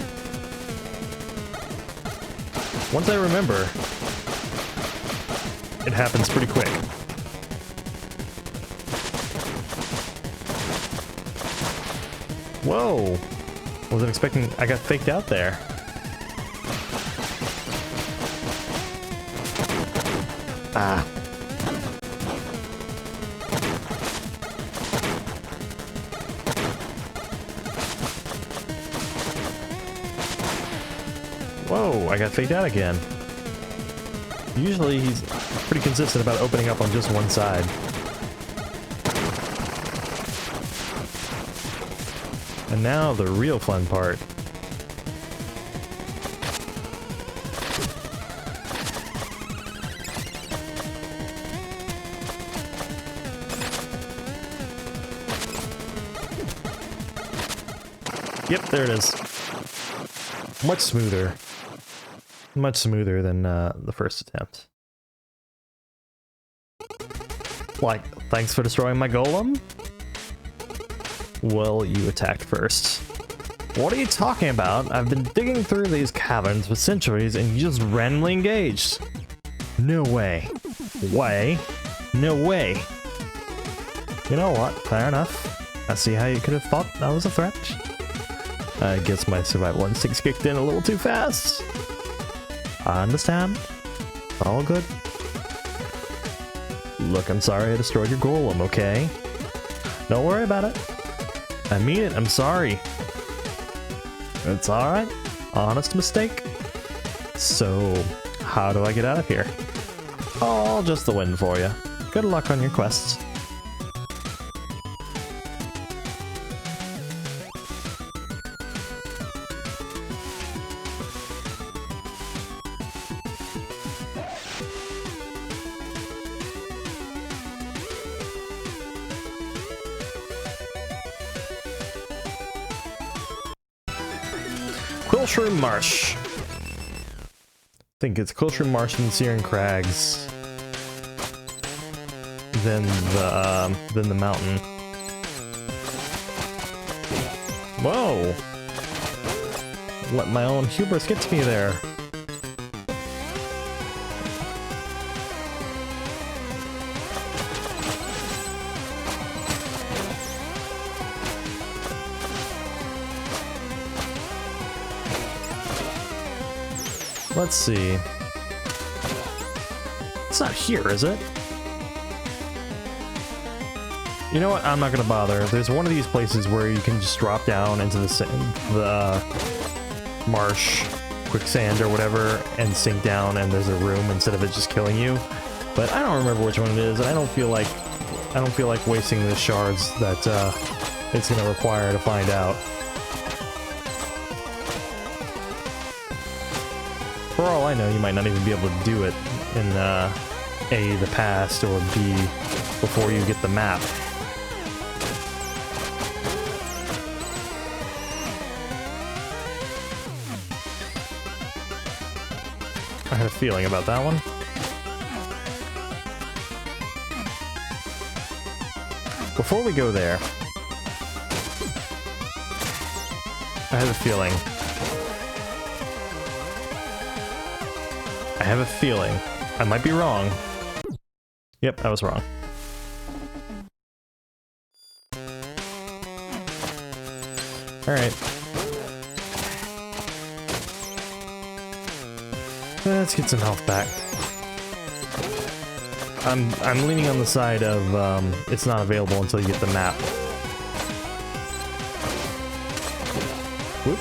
Once I remember, it happens pretty quick. Whoa! Wasn't expecting... I got faked out there. Ah. Whoa, I got faked out again. Usually he's pretty consistent about opening up on just one side. And now the real fun part. Yep, there it is. Much smoother. Much smoother than the first attempt. Like, thanks for destroying my golem? Well, you attacked first. What are you talking about? I've been digging through these caverns for centuries and you just randomly engaged. No way. Way? No way. You know what? Fair enough. I see how you could have thought that was a threat. I guess my survival instincts kicked in a little too fast. I understand. All good. Look, I'm sorry I destroyed your golem, okay? Don't worry about it. I mean it, I'm sorry. It's alright. Honest mistake. So, how do I get out of here? All just the wind for you. Good luck on your quests. Quillshroom Marsh. I think it's Quillshroom Marsh and Searing Crags. Then the mountain. Whoa! Let my own hubris get to me there. Let's see. It's not here, is it? You know what? I'm not gonna bother. There's one of these places where you can just drop down into the marsh, quicksand or whatever, and sink down, and there's a room instead of it just killing you. But I don't remember which one it is, and I don't feel like wasting the shards that it's gonna require to find out. For all I know, you might not even be able to do it in A, the past, or B, before you get the map. I had a feeling about that one. Before we go there, I have a feeling. I have a feeling. I might be wrong. Yep, I was wrong. Alright. Let's get some health back. I'm leaning on the side of it's not available until you get the map. Whoop.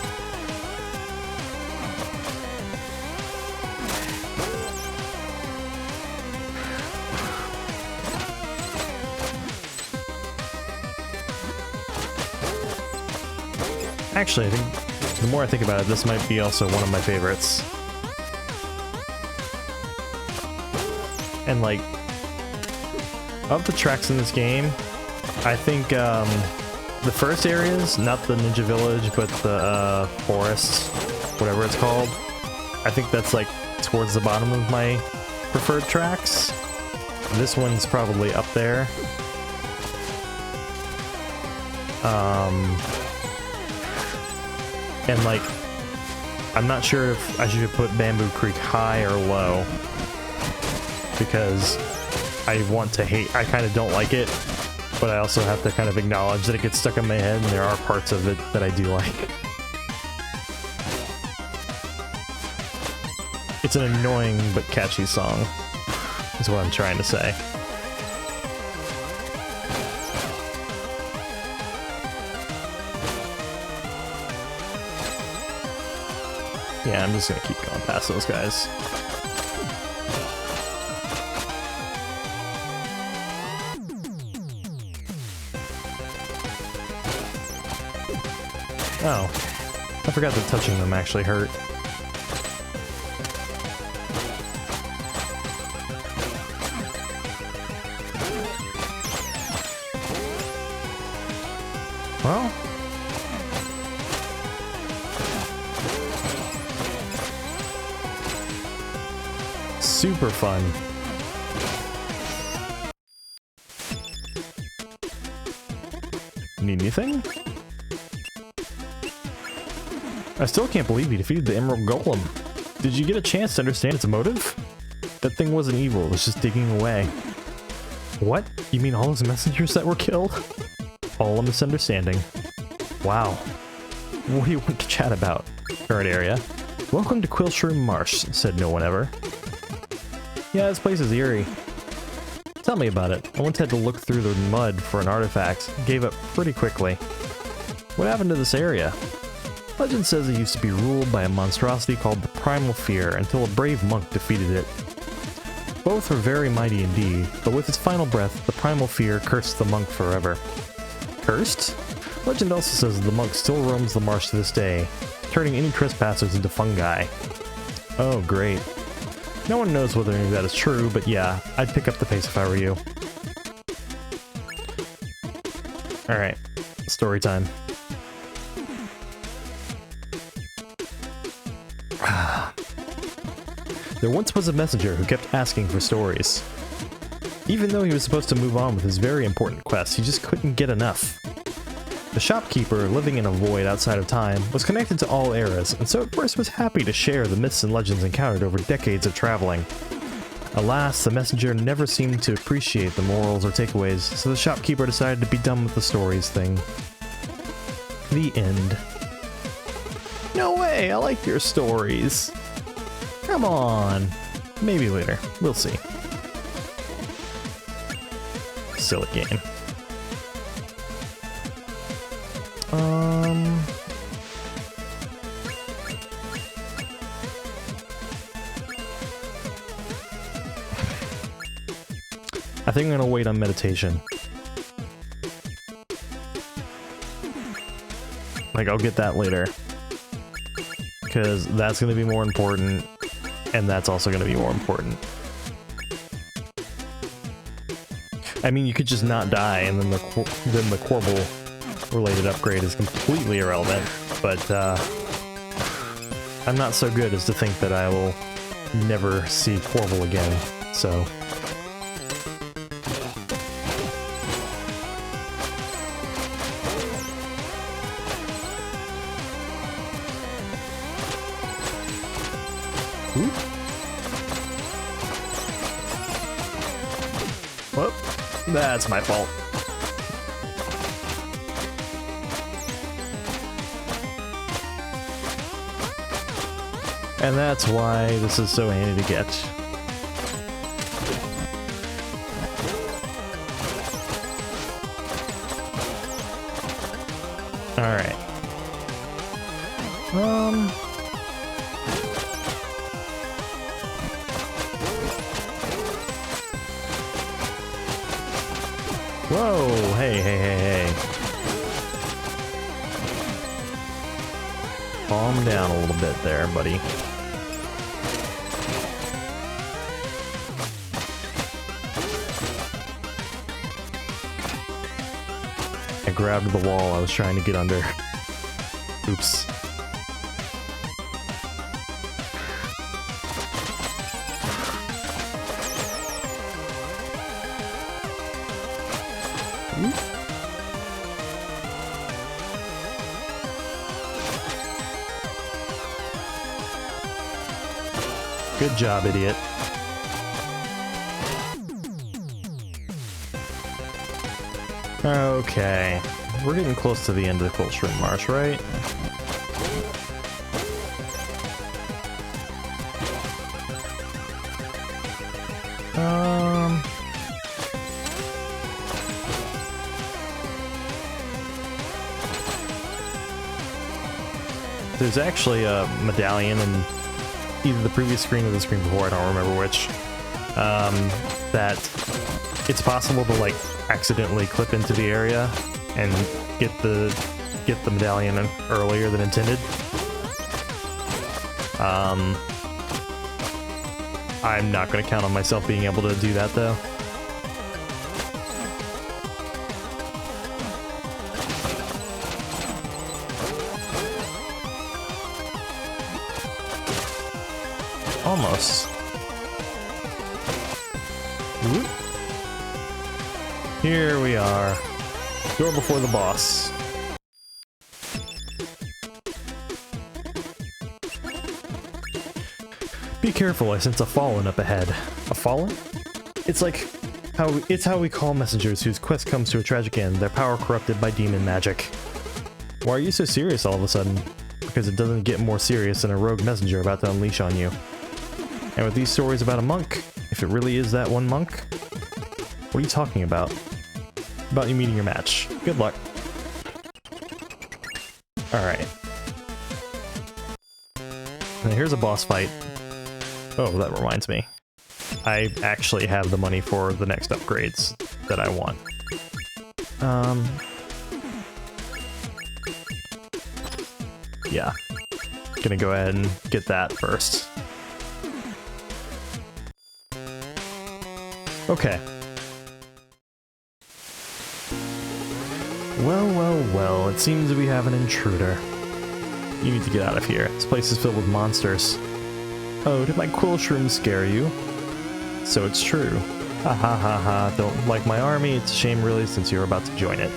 Actually, I think the more I think about it, this might be also one of my favorites. And like, of the tracks in this game, I think the first areas, not the Ninja Village, but the forest, whatever it's called, I think that's like towards the bottom of my preferred tracks. This one's probably up there. And like, I'm not sure if I should put Bamboo Creek high or low, because I kind of don't like it, but I also have to kind of acknowledge that it gets stuck in my head, and there are parts of it that I do like. It's an annoying but catchy song, is what I'm trying to say. Yeah, I'm just gonna keep going past those guys. Oh, I forgot that touching them actually hurt. Well, super fun. Need anything? I still can't believe you defeated the Emerald Golem. Did you get a chance to understand its motive? That thing wasn't evil, it was just digging away. What? You mean all those messengers that were killed? All a misunderstanding. Wow. What do you want to chat about? Current area. Welcome to Quillshroom Marsh, said no one ever. Yeah, this place is eerie. Tell me about it. I once had to look through the mud for an artifact. Gave up pretty quickly. What happened to this area? Legend says it used to be ruled by a monstrosity called the Primal Fear until a brave monk defeated it. Both were very mighty indeed, but with its final breath, the Primal Fear cursed the monk forever. Cursed? Legend also says the monk still roams the marsh to this day, turning any trespassers into fungi. Oh, great. No one knows whether any of that is true, but yeah, I'd pick up the pace if I were you. Alright, story time. There once was a messenger who kept asking for stories. Even though he was supposed to move on with his very important quest, he just couldn't get enough. The shopkeeper, living in a void outside of time, was connected to all eras, and so at first was happy to share the myths and legends encountered over decades of traveling. Alas, the messenger never seemed to appreciate the morals or takeaways, so the shopkeeper decided to be done with the stories thing. The end. No way, I like your stories. Come on. Maybe later. We'll see. Silly game. I think I'm gonna wait on meditation. Like, I'll get that later. Because that's gonna be more important, and that's also gonna be more important. I mean, you could just not die, and then the Corbel-related upgrade is completely irrelevant, but I'm not so good as to think that I will never see Corbel again, so... Whoop. That's my fault. And that's why this is so handy to get. Alright. Whoa, hey. Calm down a little bit there, buddy. I grabbed the wall I was trying to get under. Oops. Good job, idiot. Okay. We're getting close to the end of the Quilt Shrimp Marsh, right? There's actually a medallion in either the previous screen or the screen before, I don't remember which, that it's possible to like accidentally clip into the area and get the medallion earlier than intended. I'm not going to count on myself being able to do that though. Almost. Whoop. Here we are. Door before the boss. Be careful, I sense a fallen up ahead. A fallen? It's how we call messengers whose quest comes to a tragic end, their power corrupted by demon magic. Why are you so serious all of a sudden? Because it doesn't get more serious than a rogue messenger about to unleash on you. And with these stories about a monk, if it really is that one monk, what are you talking about? About you meeting your match. Good luck. Alright. Now here's a boss fight. Oh, that reminds me. I actually have the money for the next upgrades that I want. Yeah. Gonna go ahead and get that first. Okay. Well, it seems we have an intruder. You need to get out of here. This place is filled with monsters. Oh, did my quill shroom scare you? So it's true. Ha ha ha ha, don't like my army? It's a shame really since you're about to join it.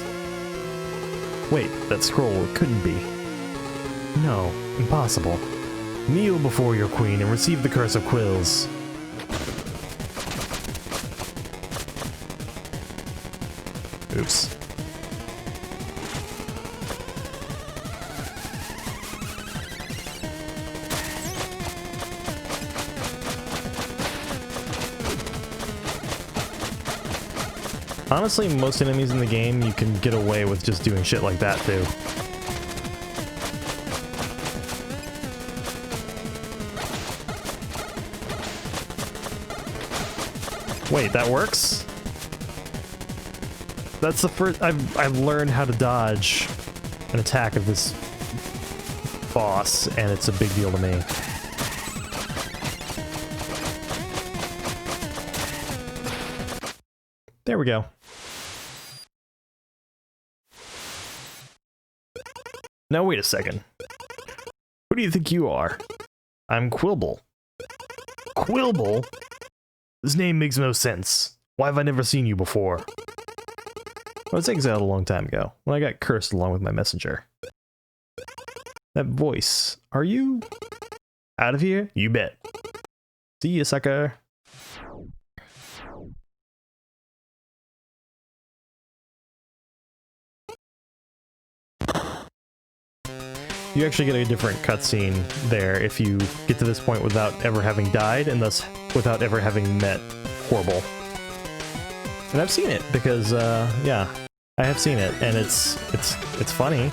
Wait, that scroll, it couldn't be. No, impossible. Kneel before your queen and receive the curse of quills. Oops. Honestly, most enemies in the game, you can get away with just doing shit like that, too. Wait, that works? That's the first... I've learned how to dodge an attack of this boss, and it's a big deal to me. There we go. Now wait a second. Who do you think you are? I'm Quilble. Quilble? This name makes no sense. Why have I never seen you before? I was exiled a long time ago, when I got cursed along with my messenger. That voice, are you... out of here? You bet. See ya, sucker. You actually get a different cutscene there if you get to this point without ever having died, and thus without ever having met Horrible. And I've seen it because, yeah, I have seen it, and it's funny,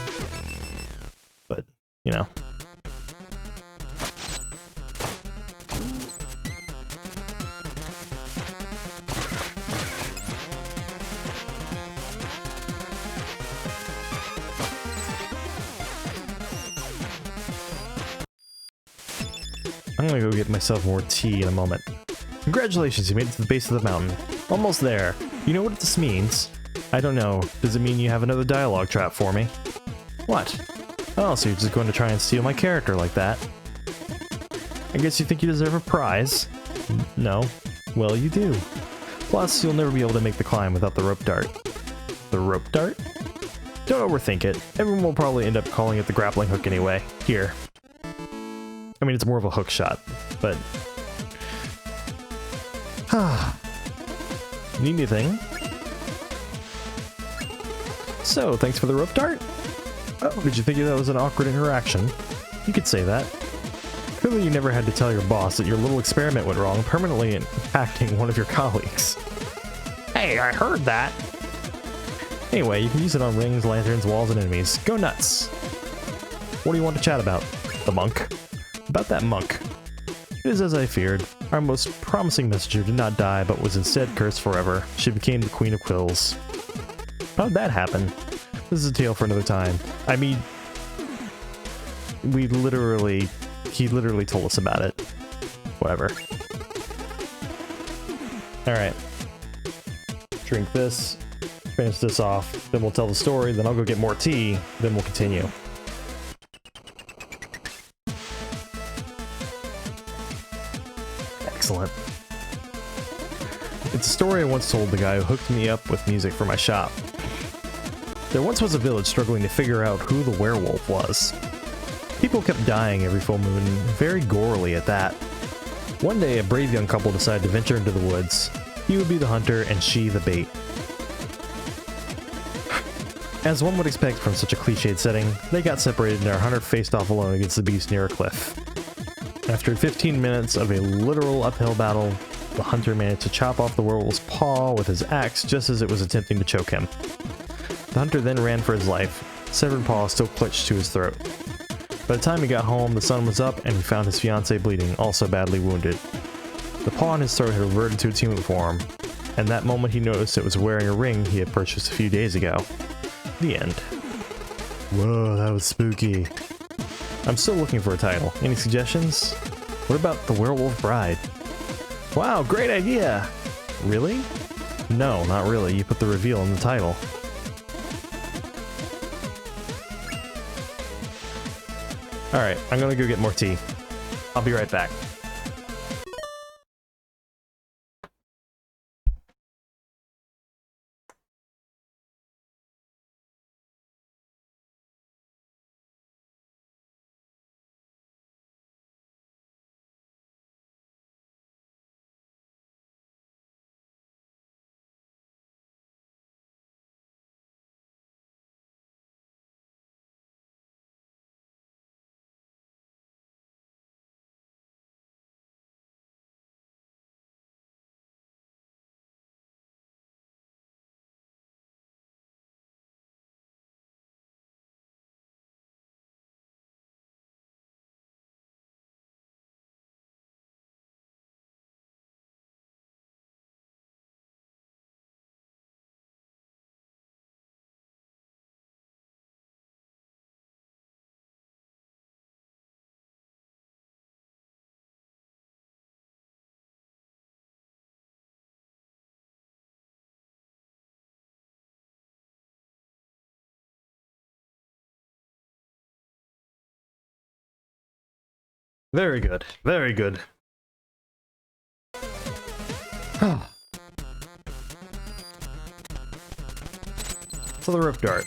but you know. I'm gonna go get myself more tea in a moment. Congratulations, you made it to the base of the mountain. Almost there. You know what this means? I don't know. Does it mean you have another dialogue trap for me? What? Oh, so you're just going to try and steal my character like that? I guess you think you deserve a prize? No. Well, you do. Plus, you'll never be able to make the climb without the rope dart. The rope dart? Don't overthink it. Everyone will probably end up calling it the grappling hook anyway. Here. I mean, it's more of a hook shot, but... Need anything? So, thanks for the rope dart? Oh, did you think that was an awkward interaction? You could say that. Clearly you never had to tell your boss that your little experiment went wrong, permanently impacting one of your colleagues. Hey, I heard that! Anyway, you can use it on rings, lanterns, walls, and enemies. Go nuts! What do you want to chat about? The monk? About that monk. It is as I feared. Our most promising messenger did not die, but was instead cursed forever. She became the Queen of Quills. How'd that happen? This is a tale for another time. I mean... he literally told us about it. Whatever. Alright. Drink this. Finish this off. Then we'll tell the story. Then I'll go get more tea. Then we'll continue. Excellent. It's a story I once told the guy who hooked me up with music for my shop. There once was a village struggling to figure out who the werewolf was. People kept dying every full moon, very gorily at that. One day, a brave young couple decided to venture into the woods. He would be the hunter and she the bait. As one would expect from such a cliched setting, they got separated and our hunter faced off alone against the beast near a cliff. After 15 minutes of a literal uphill battle, the hunter managed to chop off the werewolf's paw with his axe just as it was attempting to choke him. The hunter then ran for his life, severed paw still clutched to his throat. By the time he got home, the sun was up and he found his fiancée bleeding, also badly wounded. The paw on his throat had reverted to its human form, and that moment he noticed it was wearing a ring he had purchased a few days ago. The end. Whoa, that was spooky. I'm still looking for a title. Any suggestions? What about The Werewolf Bride? Wow, great idea! Really? No, not really. You put the reveal in the title. Alright, I'm gonna go get more tea. I'll be right back. Very good. Very good. So the rope dart.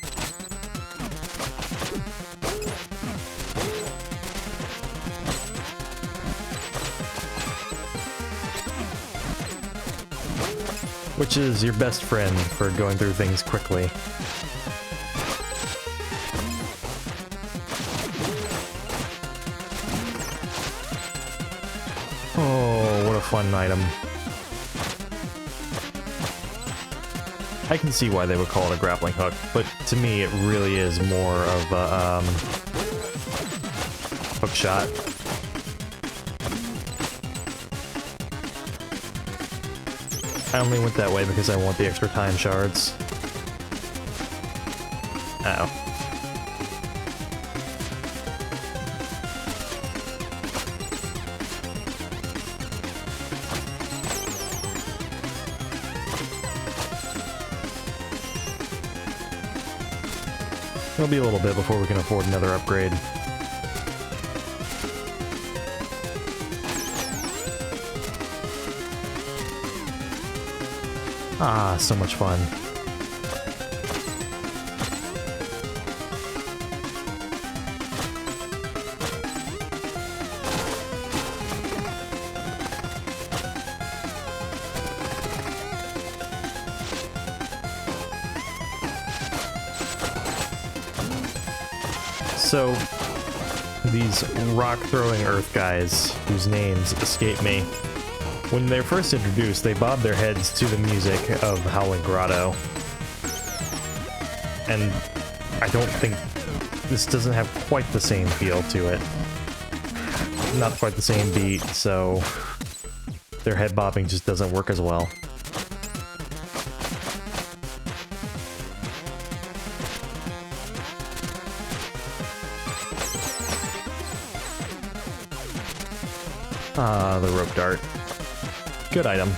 Which is your best friend for going through things quickly. Oh, what a fun item. I can see why they would call it a grappling hook, but to me it really is more of a hook shot. I only went that way because I want the extra time shards. Ow. It'll be a little bit before we can afford another upgrade. Ah, so much fun. So, these rock-throwing Earth guys, whose names escape me, when they're first introduced, they bob their heads to the music of Howling Grotto. And I don't think this doesn't have quite the same feel to it. Not quite the same beat, so their head bobbing just doesn't work as well. Ah, the rope dart. Good item.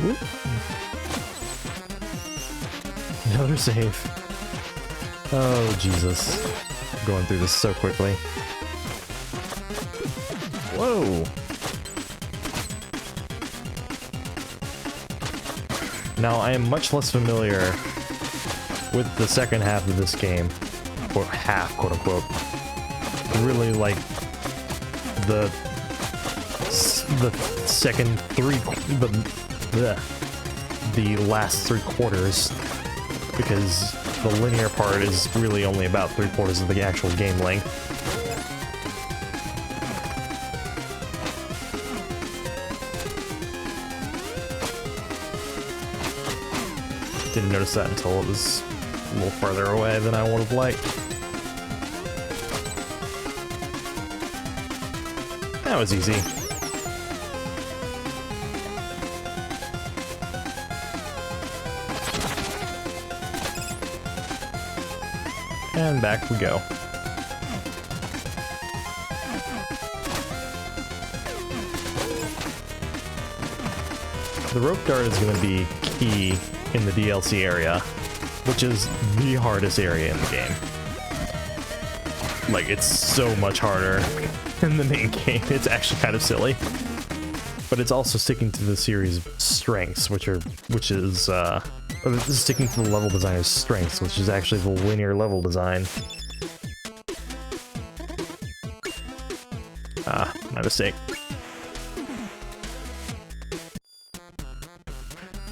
Whoop. Another save. Oh, Jesus. I'm going through this so quickly. Whoa! Now, I am much less familiar with the second half of this game, or half, quote-unquote. Really like the second the last 3/4, because the linear part is really only about 3/4 of the actual game length. Didn't notice that until it was a little farther away than I would have liked. That was easy. And back we go. The rope dart is going to be key in the DLC area, which is the hardest area in the game. Like, it's so much harder in the main game. It's actually kind of silly. But it's also sticking to the series' strengths, which is sticking to the level designer's strengths, which is actually the linear level design. Ah, my mistake.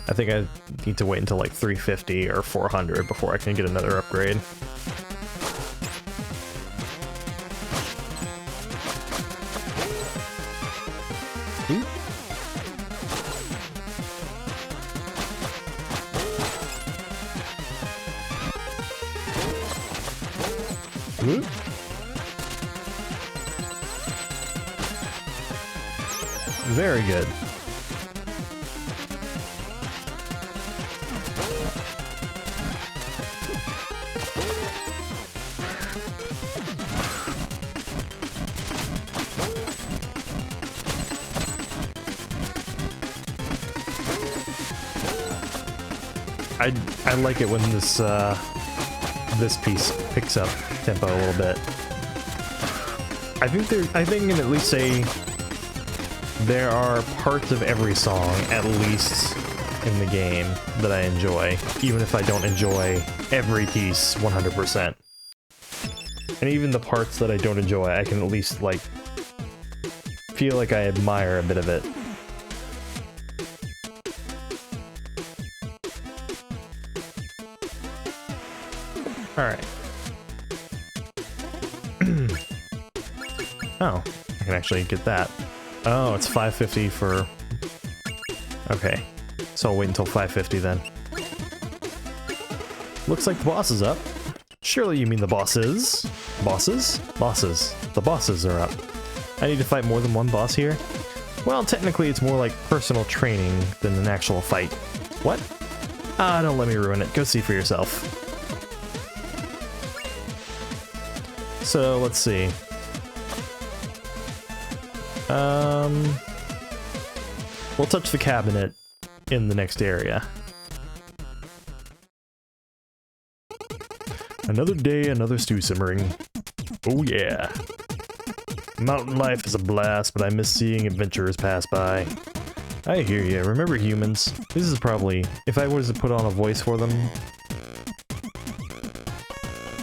I think I need to wait until like 350 or 400 before I can get another upgrade. Ooh. Ooh. Very good. I like it when this piece picks up tempo a little bit. I think I can at least say there are parts of every song, at least in the game, that I enjoy, even if I don't enjoy every piece 100%. And even the parts that I don't enjoy, I can at least like feel like I admire a bit of it. Alright. Oh, I can actually get that. Oh, it's 550 for... Okay. So I'll wait until 550 then. Looks like the boss is up. Surely you mean the bosses? Bosses? Bosses. The bosses are up. I need to fight more than one boss here? Well, technically it's more like personal training than an actual fight. What? Ah, don't let me ruin it. Go see for yourself. So, let's see. We'll touch the cabinet in the next area. Another day, another stew simmering. Oh yeah. Mountain life is a blast, but I miss seeing adventurers pass by. I hear ya. Remember humans? This is probably... If I was to put on a voice for them,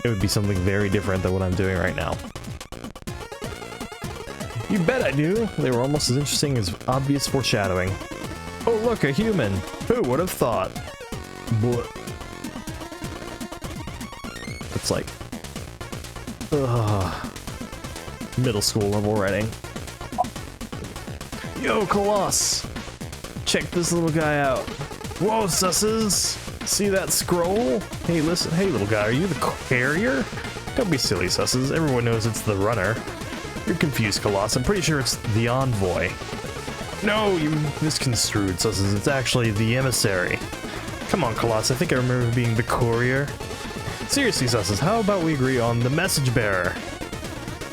it would be something very different than what I'm doing right now. You bet I do! They were almost as interesting as obvious foreshadowing. Oh look, a human! Who would have thought? Blech. It's like... Ugh. Middle school level writing. Yo, Coloss! Check this little guy out. Whoa, susses! See that scroll? Hey, listen. Hey, little guy, are you the carrier? Don't be silly, susses. Everyone knows it's the runner. You're confused, Coloss. I'm pretty sure it's the envoy. No, you misconstrued, susses. It's actually the emissary. Come on, Coloss. I think I remember being the courier. Seriously, susses, how about we agree on the message bearer?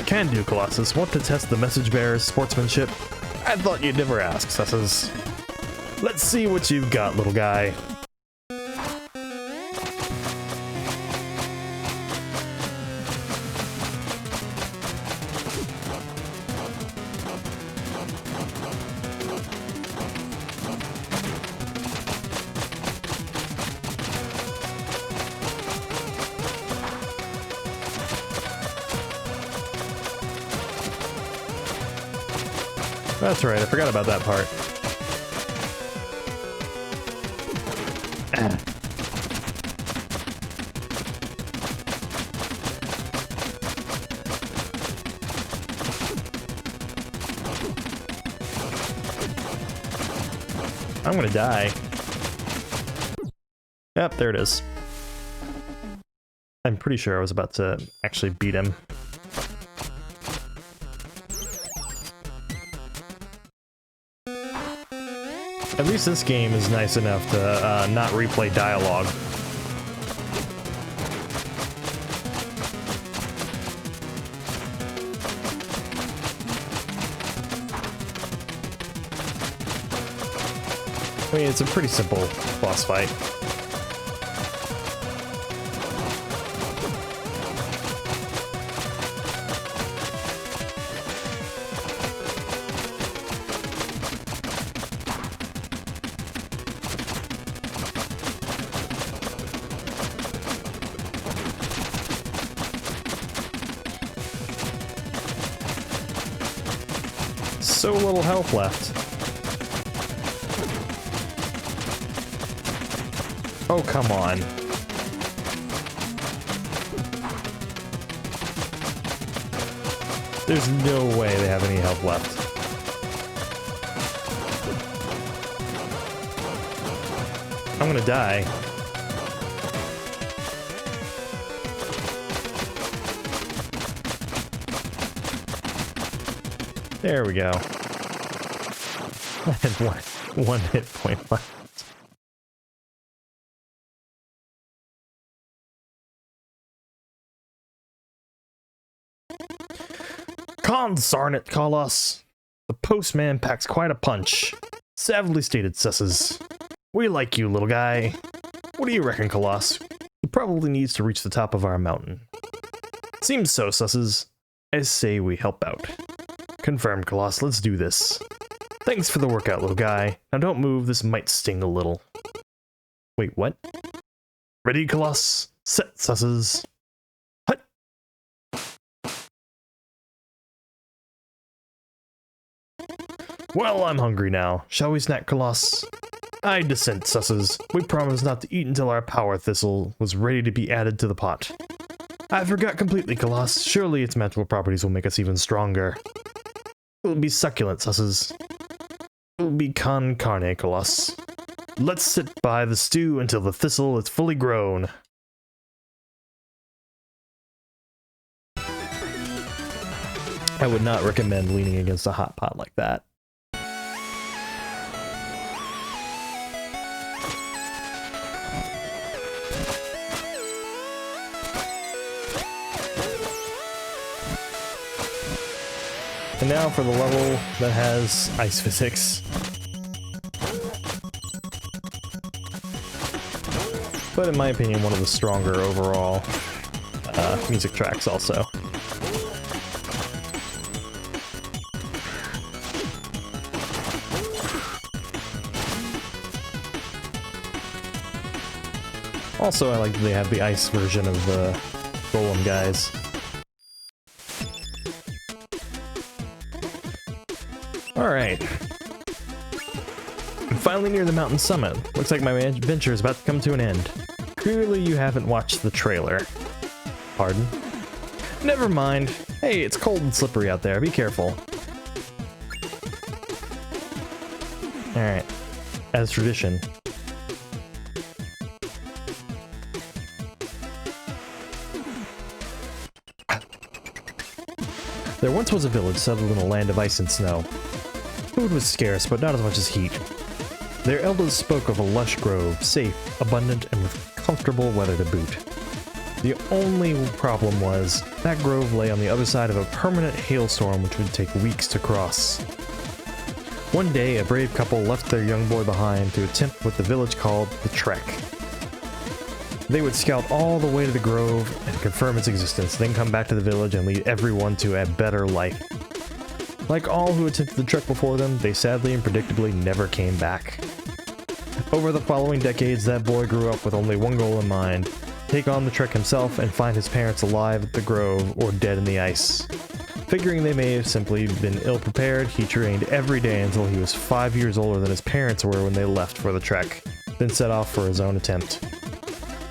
Can do, Colossus. Want to test the message bearer's sportsmanship? I thought you'd never ask, susses. Let's see what you've got, little guy. That's right, I forgot about that part. I'm gonna die. Yep, there it is. I'm pretty sure I was about to actually beat him. At least this game is nice enough to not replay dialogue. I mean, it's a pretty simple boss fight. So little health left. Oh, come on. There's no way they have any health left. I'm gonna die. There we go. I had one hit point left. Consarn it, Colossus. The postman packs quite a punch. Savagely stated, Susses. We like you, little guy. What do you reckon, Colossus? He probably needs to reach the top of our mountain. Seems so, Susses. I say we help out. Confirmed, Colossus. Let's do this. Thanks for the workout, little guy. Now don't move, this might sting a little. Wait, what? Ready, Colossus? Set, Susses. Hut! Well, I'm hungry now. Shall we snack, Colossus? I dissent, Susses. We promised not to eat until our power thistle was ready to be added to the pot. I forgot completely, Colossus. Surely its magical properties will make us even stronger. It will be succulent, Susses. It will be con carne, Colossus. Let's sit by the stew until the thistle is fully grown. I would not recommend leaning against a hot pot like that. And now for the level that has ice physics. But in my opinion, one of the stronger overall music tracks also. Also, I like that they have the ice version of the Golem guys. Alright. I'm finally near the mountain summit. Looks like my adventure is about to come to an end. Clearly you haven't watched the trailer. Pardon? Never mind. Hey, it's cold and slippery out there. Be careful. Alright. As tradition. There once was a village settled in a land of ice and snow. Food was scarce, but not as much as heat. Their elders spoke of a lush grove, safe, abundant, and with comfortable weather to boot. The only problem was, that grove lay on the other side of a permanent hailstorm which would take weeks to cross. One day, a brave couple left their young boy behind to attempt what the village called the trek. They would scout all the way to the grove and confirm its existence, then come back to the village and lead everyone to a better life. Like all who attempted the trek before them, they sadly and predictably never came back. Over the following decades, that boy grew up with only one goal in mind: take on the trek himself and find his parents alive at the grove or dead in the ice. Figuring they may have simply been ill-prepared, he trained every day until he was 5 years older than his parents were when they left for the trek, then set off for his own attempt.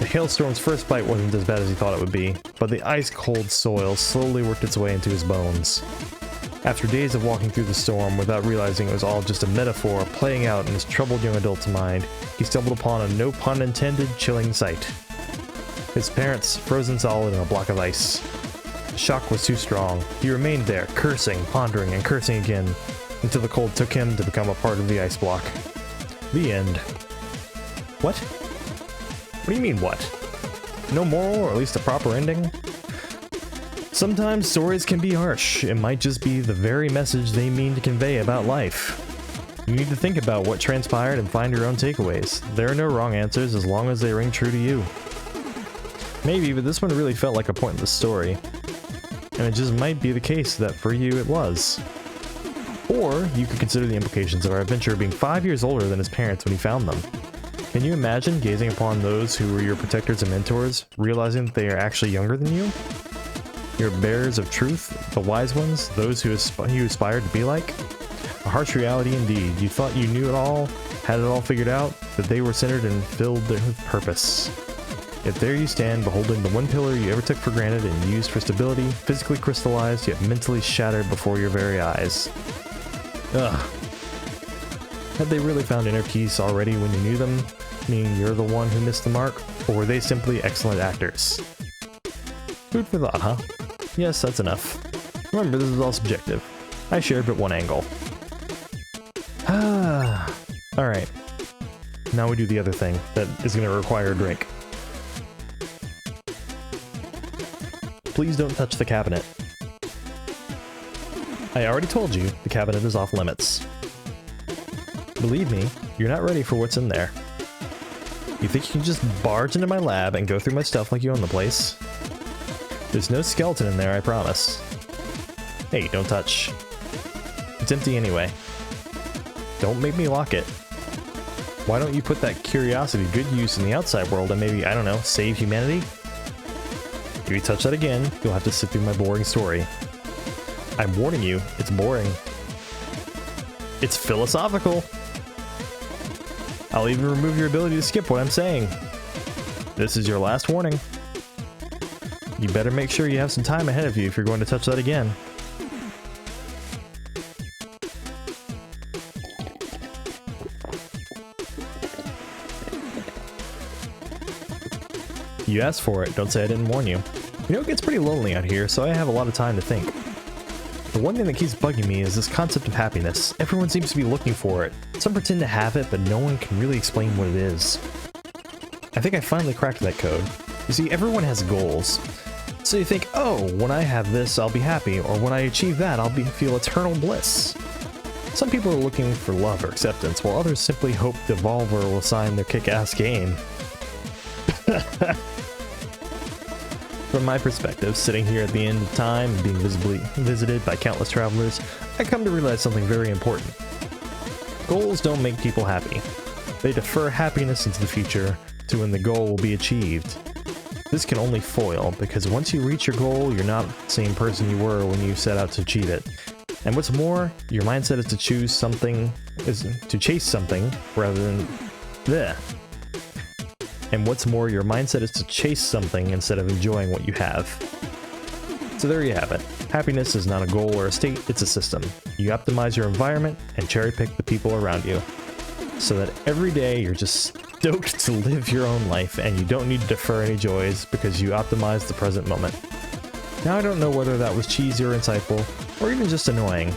The hailstorm's first bite wasn't as bad as he thought it would be, but the ice-cold soil slowly worked its way into his bones. After days of walking through the storm without realizing it was all just a metaphor playing out in his troubled young adult's mind, he stumbled upon a no pun intended chilling sight. His parents frozen solid in a block of ice. The shock was too strong. He remained there, cursing, pondering, and cursing again, until the cold took him to become a part of the ice block. The end. What? What do you mean, what? No moral, or at least a proper ending? Sometimes stories can be harsh. It might just be the very message they mean to convey about life. You need to think about what transpired and find your own takeaways. There are no wrong answers as long as they ring true to you. Maybe, but this one really felt like a pointless story. And it just might be the case that for you it was. Or you could consider the implications of our adventurer being 5 years older than his parents when he found them. Can you imagine gazing upon those who were your protectors and mentors, realizing that they are actually younger than you? Your bearers of truth, the wise ones, those who you aspired to be like? A harsh reality indeed. You thought you knew it all, had it all figured out, that they were centered and filled with purpose. Yet there you stand, beholding the one pillar you ever took for granted and used for stability, physically crystallized, yet mentally shattered before your very eyes. Ugh. Had they really found inner peace already when you knew them, meaning you're the one who missed the mark, or were they simply excellent actors? Food for thought, huh? Yes, that's enough. Remember, this is all subjective. I shared but one angle. Alright. Now we do the other thing that is going to require a drink. Please don't touch the cabinet. I already told you, the cabinet is off limits. Believe me, you're not ready for what's in there. You think you can just barge into my lab and go through my stuff like you own the place? There's no skeleton in there, I promise. Hey, don't touch. It's empty anyway. Don't make me lock it. Why don't you put that curiosity to good use in the outside world and maybe, I don't know, save humanity? If you touch that again, you'll have to sit through my boring story. I'm warning you, it's boring. It's philosophical. I'll even remove your ability to skip what I'm saying. This is your last warning. You better make sure you have some time ahead of you if you're going to touch that again. You asked for it, don't say I didn't warn you. You know, it gets pretty lonely out here, so I have a lot of time to think. The one thing that keeps bugging me is this concept of happiness. Everyone seems to be looking for it. Some pretend to have it, but no one can really explain what it is. I think I finally cracked that code. You see, everyone has goals. So you think, oh, when I have this, I'll be happy, or when I achieve that, I'll feel eternal bliss. Some people are looking for love or acceptance, while others simply hope Devolver will sign their kick-ass game. From my perspective, sitting here at the end of time and being visibly visited by countless travelers, I come to realize something very important. Goals don't make people happy. They defer happiness into the future to when the goal will be achieved. This can only foil, because once you reach your goal, you're not the same person you were when you set out to achieve it. And what's more, your mindset is to chase something rather than bleh. And what's more, your mindset is to chase something instead of enjoying what you have. So there you have it. Happiness is not a goal or a state, it's a system. You optimize your environment and cherry pick the people around you, so that every day you're just stoked to live your own life and you don't need to defer any joys because you optimize the present moment. Now I don't know whether that was cheesy or insightful, or even just annoying.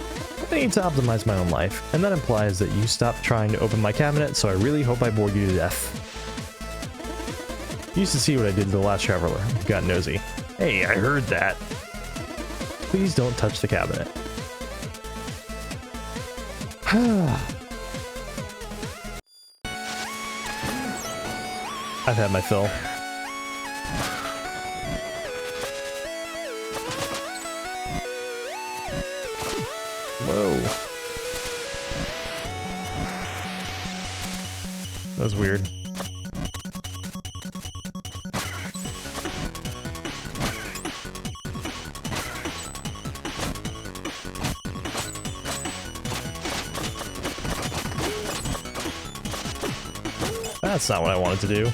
I need to optimize my own life, and that implies that you stopped trying to open my cabinet, so I really hope I bored you to death. You used to see what I did to the last traveler. Got nosy. Hey, I heard that. Please don't touch the cabinet. I've had my fill. Whoa. That was weird. That's not what I wanted to do.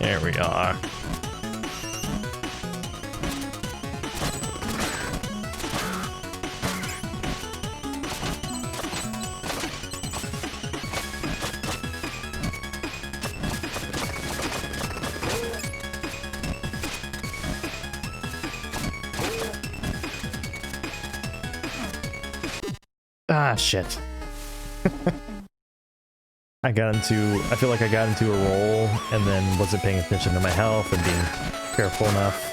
There we are. Ah, shit. I feel like I got into a roll and then wasn't paying attention to my health and being careful enough.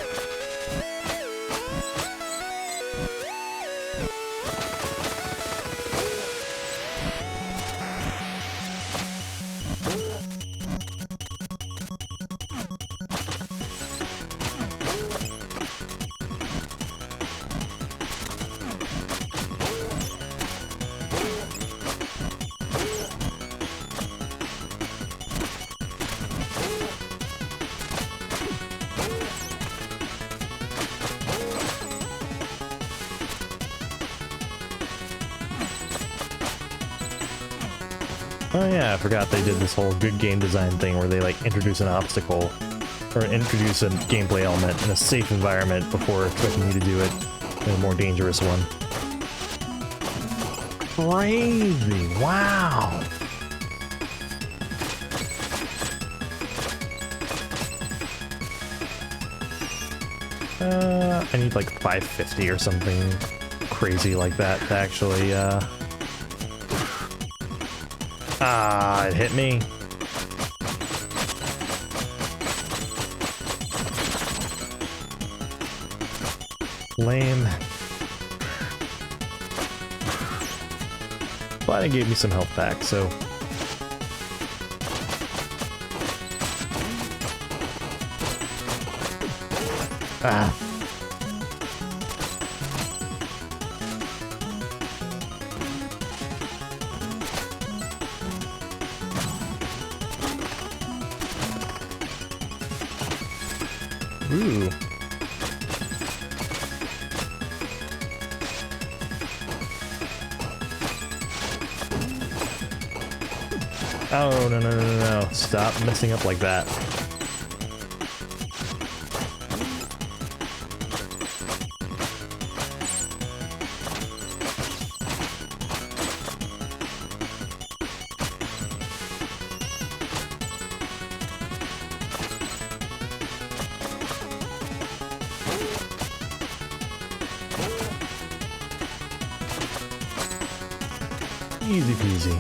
Oh yeah, I forgot they did this whole good game design thing where they like introduce an obstacle or introduce a gameplay element in a safe environment before expecting you to do it in a more dangerous one. Crazy! Wow! I need like 550 or something crazy like that to actually, Ah, it hit me. Lame. But it gave me some health back, so... Ah. Ooh. Oh, no, no, no, no, no. Stop messing up like that. Easy peasy.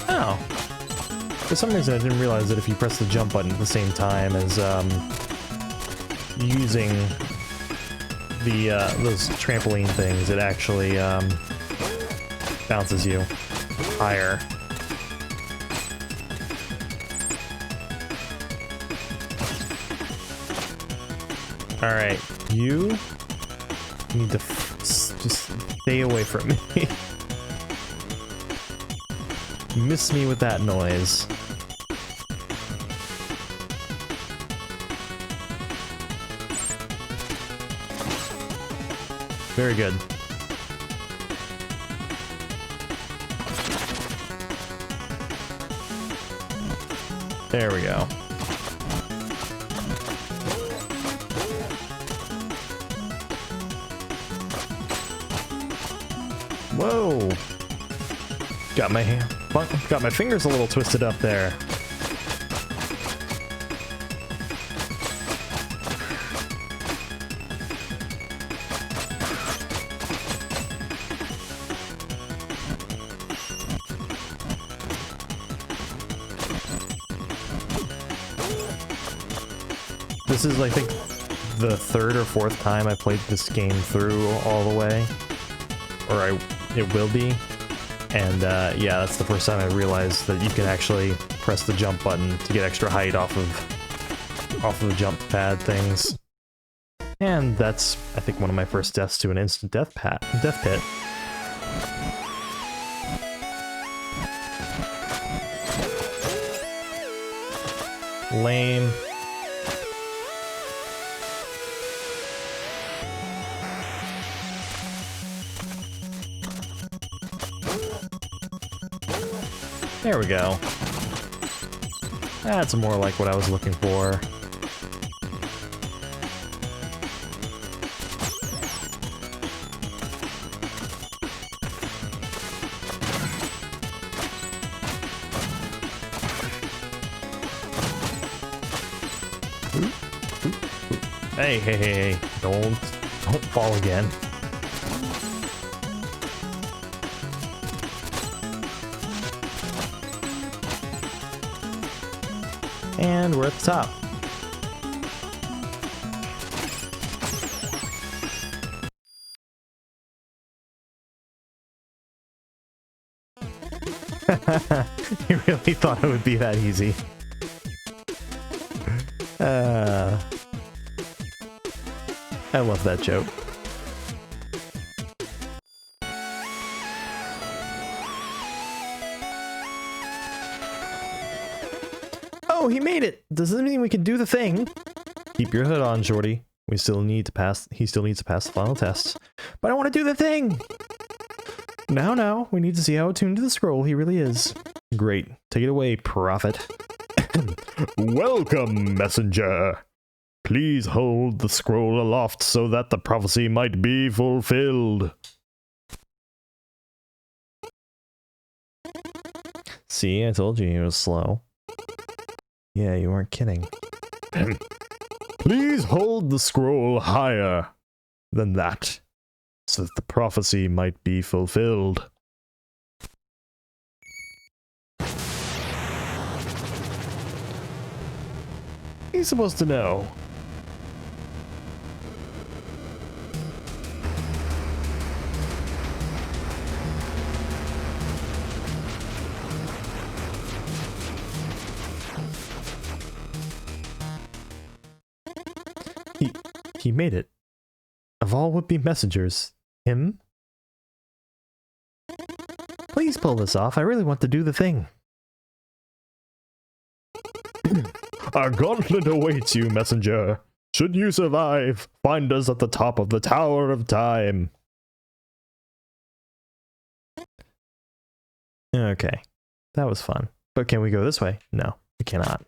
Oh. For some reason I didn't realize that if you press the jump button at the same time as using the those trampoline things, it actually bounces you higher. Alright, you need to just stay away from me. Miss me with that noise. Very good. There we go. Whoa! Got my fingers a little twisted up there. This is, I think, the third or fourth time I played this game through all the way. Or it will be. And yeah, that's the first time I realized that you can actually press the jump button to get extra height off of the jump pad things. And that's, I think, one of my first deaths to an instant death pit. Lame. There we go. That's more like what I was looking for. Hey, hey, hey, hey. Don't fall again. And we're at the top. You really thought it would be that easy. I love that joke. Oh, he made it! Does this mean we can do the thing? Keep your hood on, Shorty. He still needs to pass the final test. But I want to do the thing! Now, we need to see how attuned to the scroll he really is. Great. Take it away, Prophet. Welcome, messenger. Please hold the scroll aloft so that the prophecy might be fulfilled. See, I told you he was slow. Yeah, you weren't kidding. Please hold the scroll higher than that, so that the prophecy might be fulfilled. He's supposed to know. He made it. Of all would-be messengers, him? Please pull this off. I really want to do the thing. Our gauntlet awaits you, messenger. Should you survive, find us at the top of the Tower of Time. Okay. That was fun. But can we go this way? No, we cannot.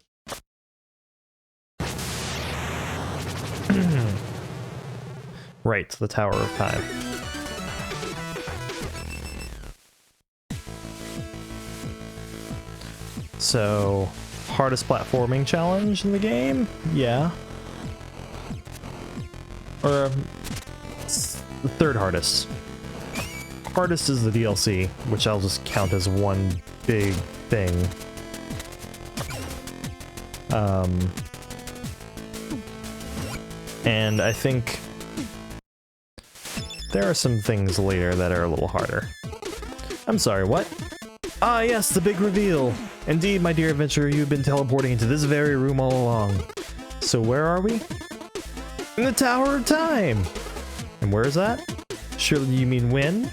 Right, the Tower of Time. So, hardest platforming challenge in the game? Yeah. Or, the third hardest. Hardest is the DLC, which I'll just count as one big thing. And I think there are some things later that are a little harder. I'm sorry, what? Ah, yes, the big reveal! Indeed, my dear adventurer, you've been teleporting into this very room all along. So where are we? In the Tower of Time! And where is that? Surely you mean when?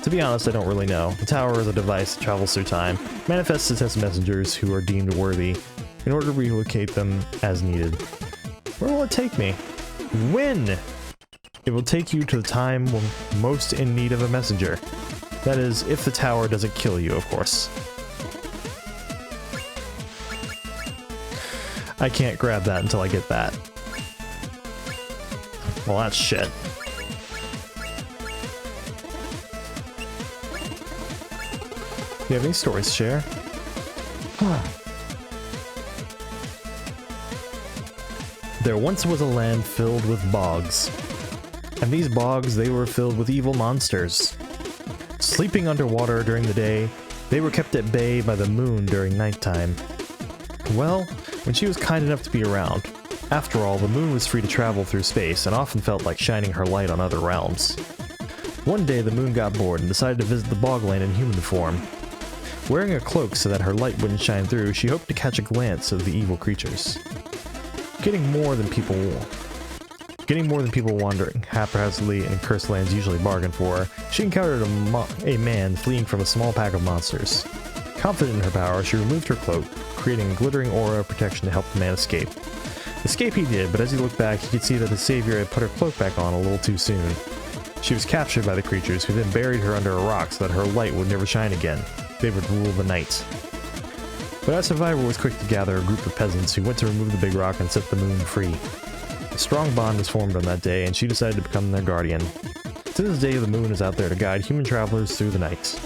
To be honest, I don't really know. The tower is a device that travels through time, manifests to test messengers who are deemed worthy, in order to relocate them as needed. Where will it take me? When? It will take you to the time when most in need of a messenger. That is, if the tower doesn't kill you, of course. I can't grab that until I get that. Well, that's shit. Do you have any stories to share? There once was a land filled with bogs. And these bogs, they were filled with evil monsters. Sleeping underwater during the day, they were kept at bay by the moon during nighttime. Well, when she was kind enough to be around. After all, the moon was free to travel through space and often felt like shining her light on other realms. One day, the moon got bored and decided to visit the bogland in human form. Wearing a cloak so that her light wouldn't shine through, she hoped to catch a glance of the evil creatures. Getting more than people wandering haphazardly in cursed lands usually bargain for, she encountered a man fleeing from a small pack of monsters. Confident in her power, she removed her cloak, creating a glittering aura of protection to help the man escape. Escape he did, but as he looked back, he could see that his savior had put her cloak back on a little too soon. She was captured by the creatures, who then buried her under a rock so that her light would never shine again. They would rule the night. But our survivor was quick to gather a group of peasants who went to remove the big rock and set the moon free. A strong bond was formed on that day, and she decided to become their guardian. To this day, the moon is out there to guide human travelers through the night.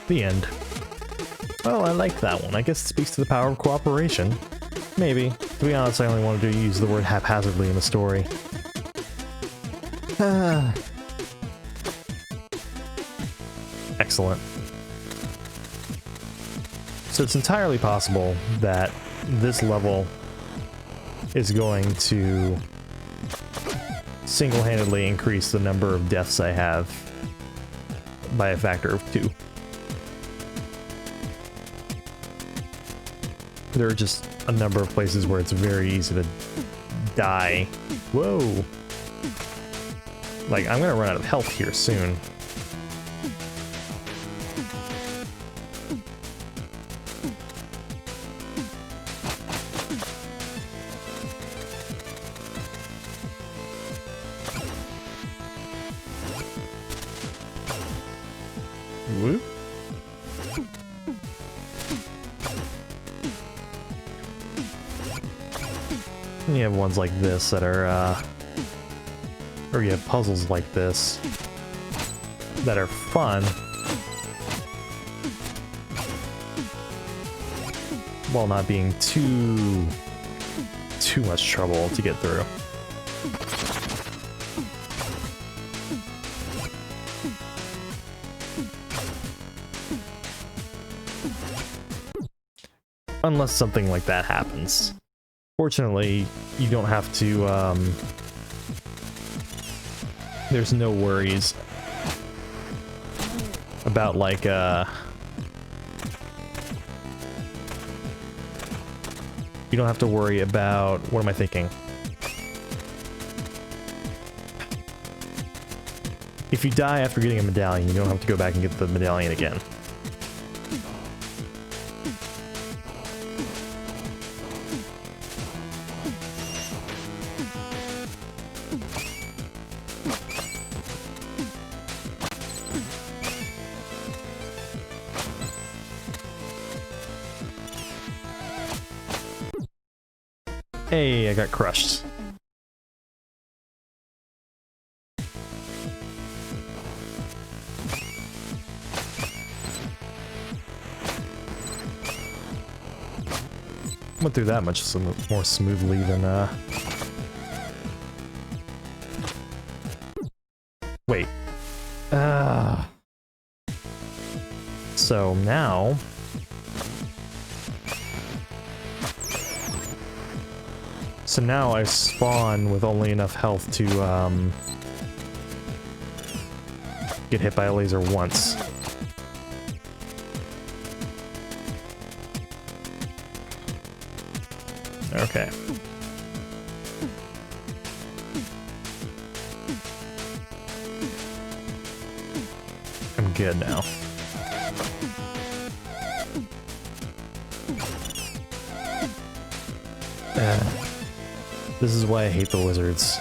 The end. Well, I like that one. I guess it speaks to the power of cooperation. Maybe. To be honest, I only wanted to use the word haphazardly in the story. Excellent. So it's entirely possible that this level is going to single-handedly increase the number of deaths I have by a factor of 2. There are just a number of places where it's very easy to die. Whoa! Like, I'm gonna run out of health here soon. Whoop. And you have ones like this that are, or you have puzzles like this that are fun, while not being too much trouble to get through. Unless something like that happens. Fortunately, you don't have to, there's no worries about, like, you don't have to worry about, what am I thinking? If you die after getting a medallion, you don't have to go back and get the medallion again. Hey, I got crushed. Went through that much more smoothly than, Wait. So now... So now I spawn with only enough health to, get hit by a laser once. Okay. I'm good now. This is why I hate the lizards.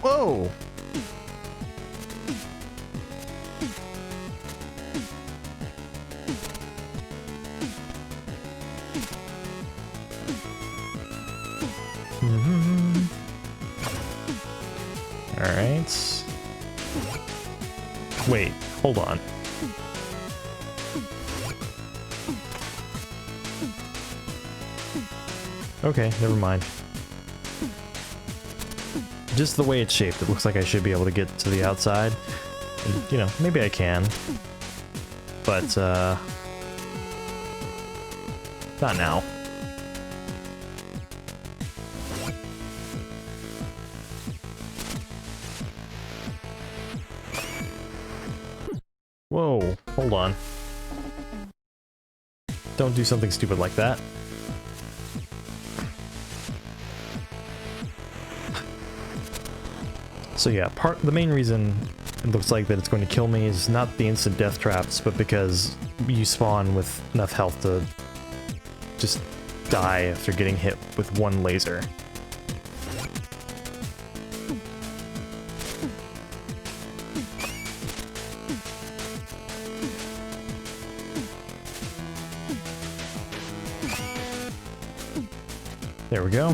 Whoa! Alright. Wait, hold on. Okay, never mind. Just the way it's shaped, it looks like I should be able to get to the outside. And, you know, maybe I can. But, not now. Whoa, hold on. Don't do something stupid like that. So yeah, the main reason it looks like that it's going to kill me is not the instant death traps, but because you spawn with enough health to just die after getting hit with one laser. There we go.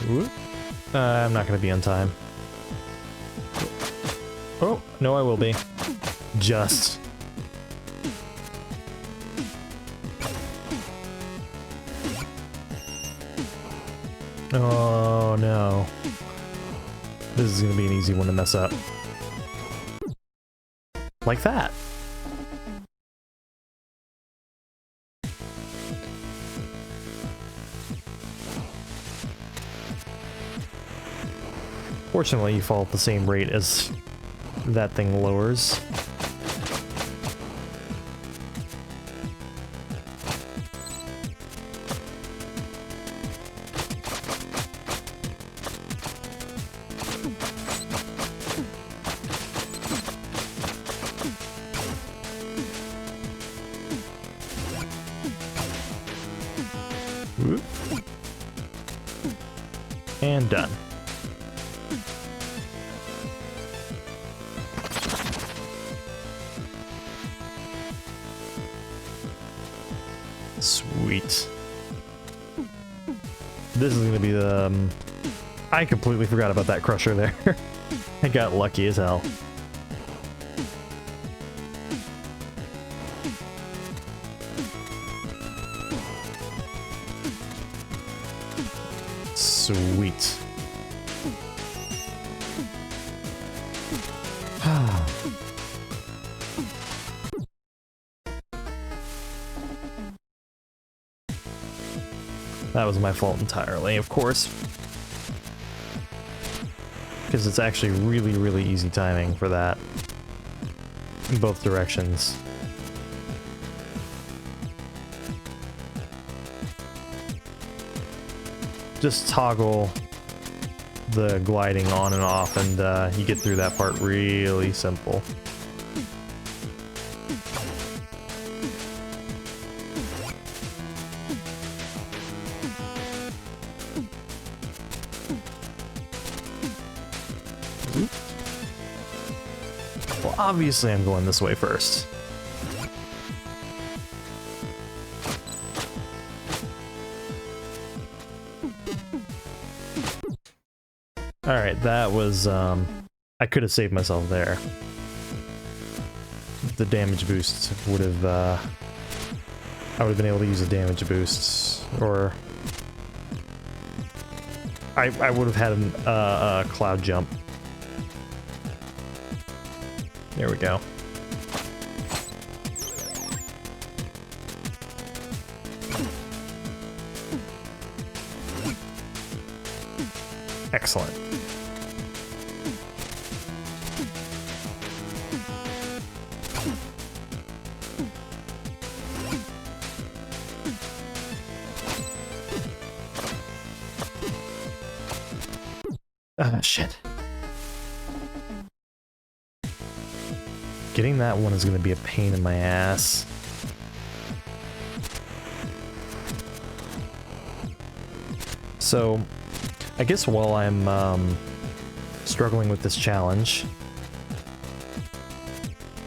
Whoop. I'm not going to be on time. Oh, no, I will be. Just. Oh, no. This is going to be an easy one to mess up. Like that. Fortunately, you fall at the same rate as that thing lowers. Whoop. And done. Sweet. This is gonna be the... I completely forgot about that crusher there. I got lucky as hell. Sweet. That was my fault entirely, of course. Because it's actually really, really easy timing for that. In both directions. Just toggle the gliding on and off, and you get through that part really simple. Well, obviously I'm going this way first. Alright, that was, I could have saved myself there. The damage boost would have, I would have been able to use a damage boost, or... I would have had a cloud jump. There we go. Excellent. Ah, shit. Getting that one is going to be a pain in my ass. So, I guess while I'm struggling with this challenge,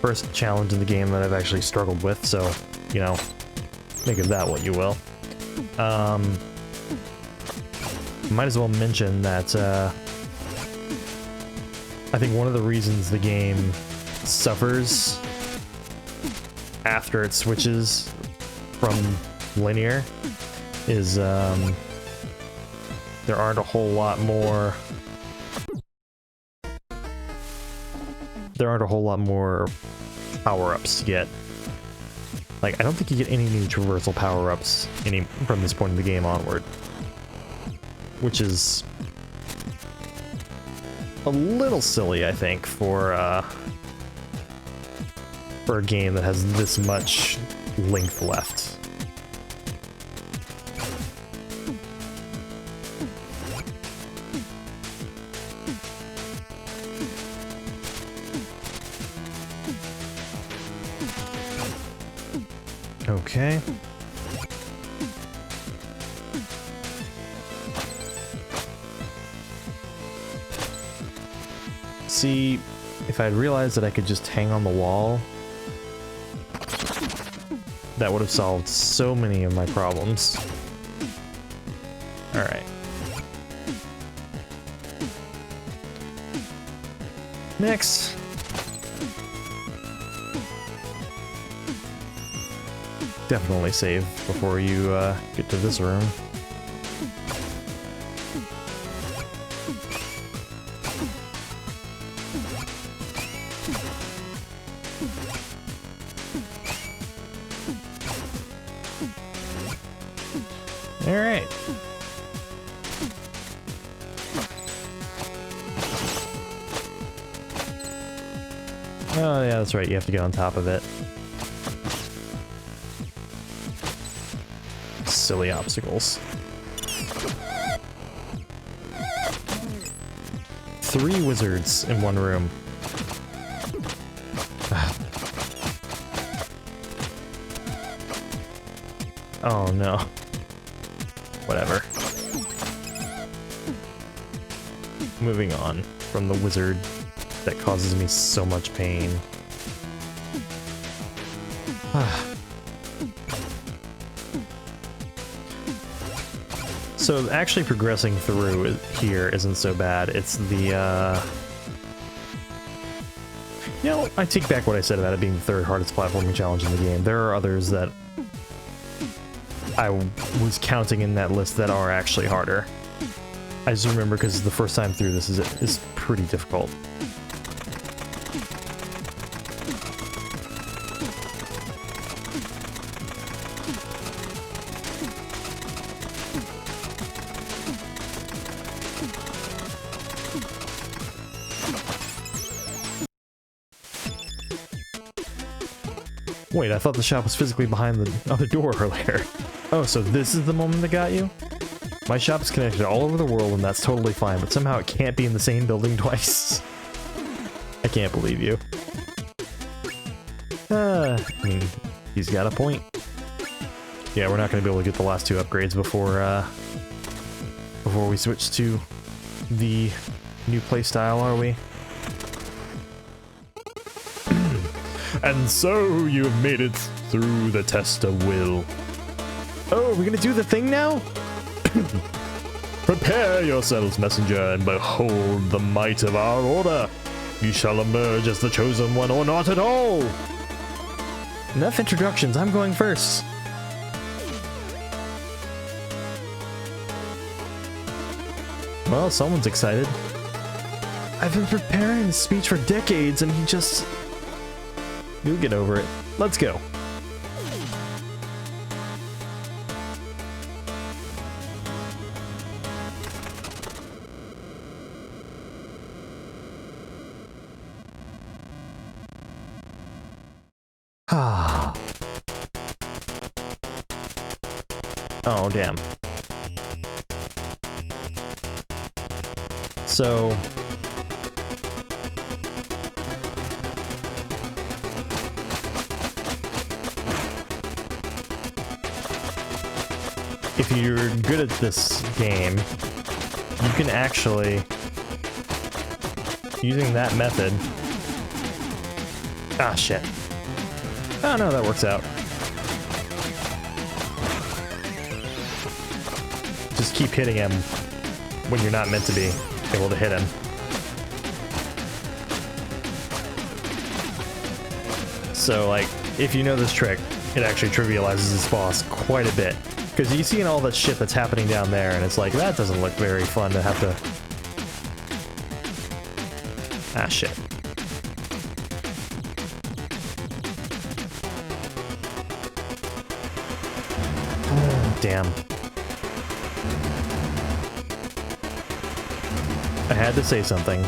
first challenge in the game that I've actually struggled with, so, you know, make of that what you will. Might as well mention that I think one of the reasons the game suffers after it switches from linear is there aren't a whole lot more power-ups to get. Like, I don't think you get any new traversal power-ups from this point in the game onward, which is a little silly, I think, for a game that has this much length left. Okay. See, if I'd realized that I could just hang on the wall That would have solved so many of my problems. Alright. Next. Definitely save before you get to this room. Alright. Oh yeah, that's right, you have to get on top of it. Silly obstacles. 3 wizards in one room. Oh no. Whatever. Moving on from the wizard that causes me so much pain. So actually progressing through here isn't so bad. It's the, you know, I take back what I said about it being the 3rd hardest platforming challenge in the game. There are others that I was counting in that list that are actually harder. I just remember because the first time through this is pretty difficult. Wait, I thought the shop was physically behind the other door earlier. Oh, so this is the moment that got you? My shop is connected all over the world and that's totally fine, but somehow it can't be in the same building twice. I can't believe you. I mean, he's got a point. Yeah, we're not going to be able to get the last 2 upgrades before we switch to the new playstyle, are we? And so you have made it through the test of will. Oh, we're gonna do the thing now? Prepare yourselves, messenger, and behold the might of our order. You shall emerge as the chosen one or not at all. Enough introductions, I'm going first. Well, someone's excited. I've been preparing this speech for decades and he just... You'll get over it. Let's go. Ah. Oh, damn. So... if you're good at this game, you can actually, using that method... Ah, shit. Oh, no, that works out. Just keep hitting him when you're not meant to be able to hit him. So, like, if you know this trick, it actually trivializes this boss quite a bit. Because you see all that shit that's happening down there, and it's like, that doesn't look very fun to have to... Ah, shit. Oh, damn. I had to say something.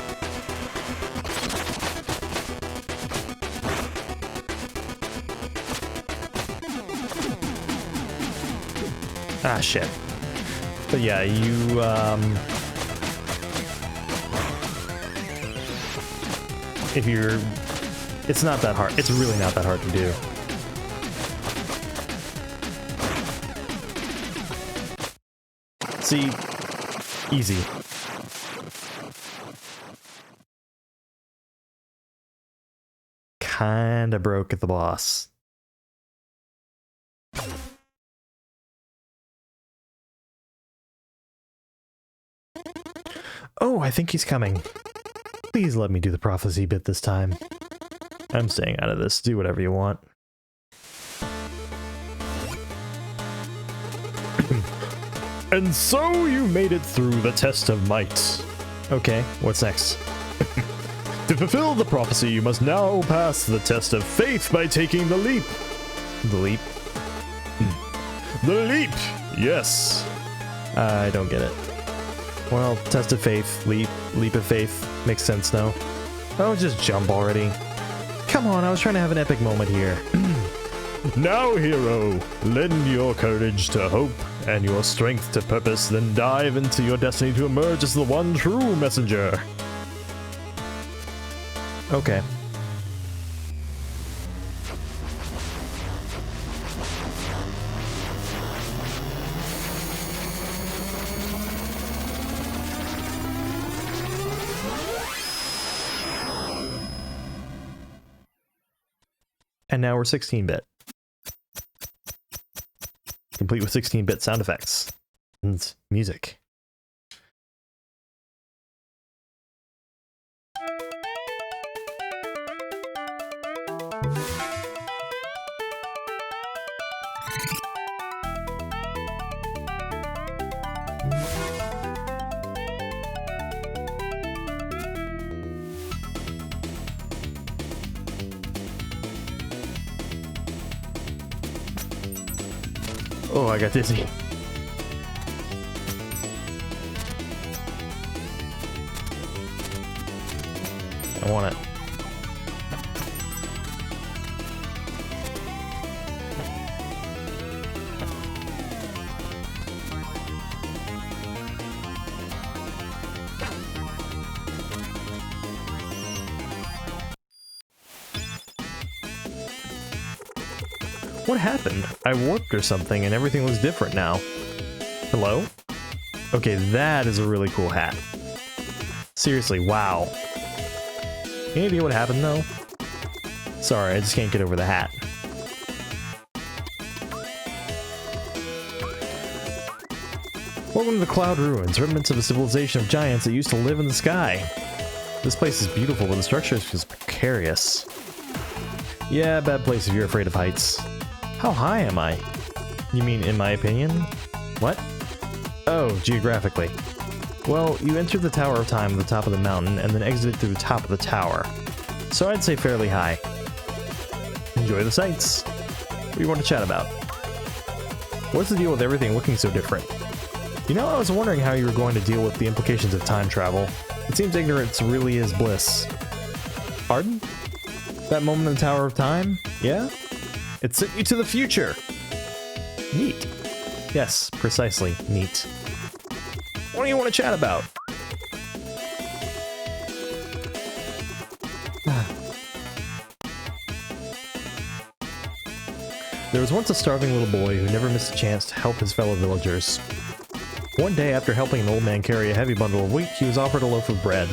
Ah, shit. But yeah, you, if you're... It's not that hard. It's really not that hard to do. See? Easy. Kinda broke at the boss. Oh, I think he's coming. Please let me do the prophecy bit this time. I'm staying out of this. Do whatever you want. And so you made it through the test of might. Okay, what's next? To fulfill the prophecy, you must now pass the test of faith by taking the leap. The leap? The leap! Yes! I don't get it. Well, test of faith, leap of faith. Makes sense now. Oh, just jump already. Come on, I was trying to have an epic moment here. Now, hero, lend your courage to hope and your strength to purpose, then dive into your destiny to emerge as the one true messenger. Okay. And now we're 16-bit. Complete with 16-bit sound effects and music. Oh, I got dizzy. I want it. What happened? I warped or something and everything looks different now. Hello? Okay, that is a really cool hat. Seriously, wow. Any idea what happened though? Sorry, I just can't get over the hat. Welcome to the Cloud Ruins, remnants of a civilization of giants that used to live in the sky. This place is beautiful, but the structure feels precarious. Yeah, bad place if you're afraid of heights. How high am I? You mean in my opinion? What? Oh, geographically. Well, you entered the Tower of Time at the top of the mountain and then exited through the top of the tower. So I'd say fairly high. Enjoy the sights. What do you want to chat about? What's the deal with everything looking so different? You know, I was wondering how you were going to deal with the implications of time travel. It seems ignorance really is bliss. Pardon? That moment in the Tower of Time? Yeah? It sent you to the future! Neat. Yes, precisely, neat. What do you want to chat about? There was once a starving little boy who never missed a chance to help his fellow villagers. One day, after helping an old man carry a heavy bundle of wheat, he was offered a loaf of bread.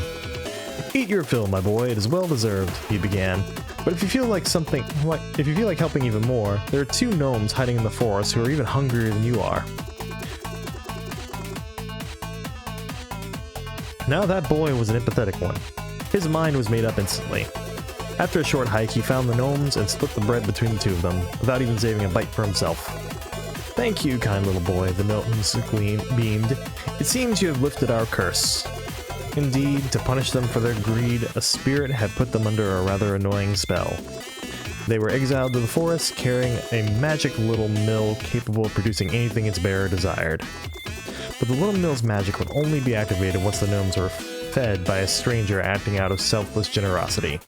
Eat your fill, my boy, it is well deserved, he began. But if you feel like helping even more, there are two gnomes hiding in the forest who are even hungrier than you are. Now that boy was an empathetic one. His mind was made up instantly. After a short hike, he found the gnomes and split the bread between the two of them, without even saving a bite for himself. Thank you, kind little boy, the gnomes beamed. It seems you have lifted our curse. Indeed, to punish them for their greed, a spirit had put them under a rather annoying spell. They were exiled to the forest, carrying a magic little mill capable of producing anything its bearer desired. But the little mill's magic would only be activated once the gnomes were fed by a stranger acting out of selfless generosity.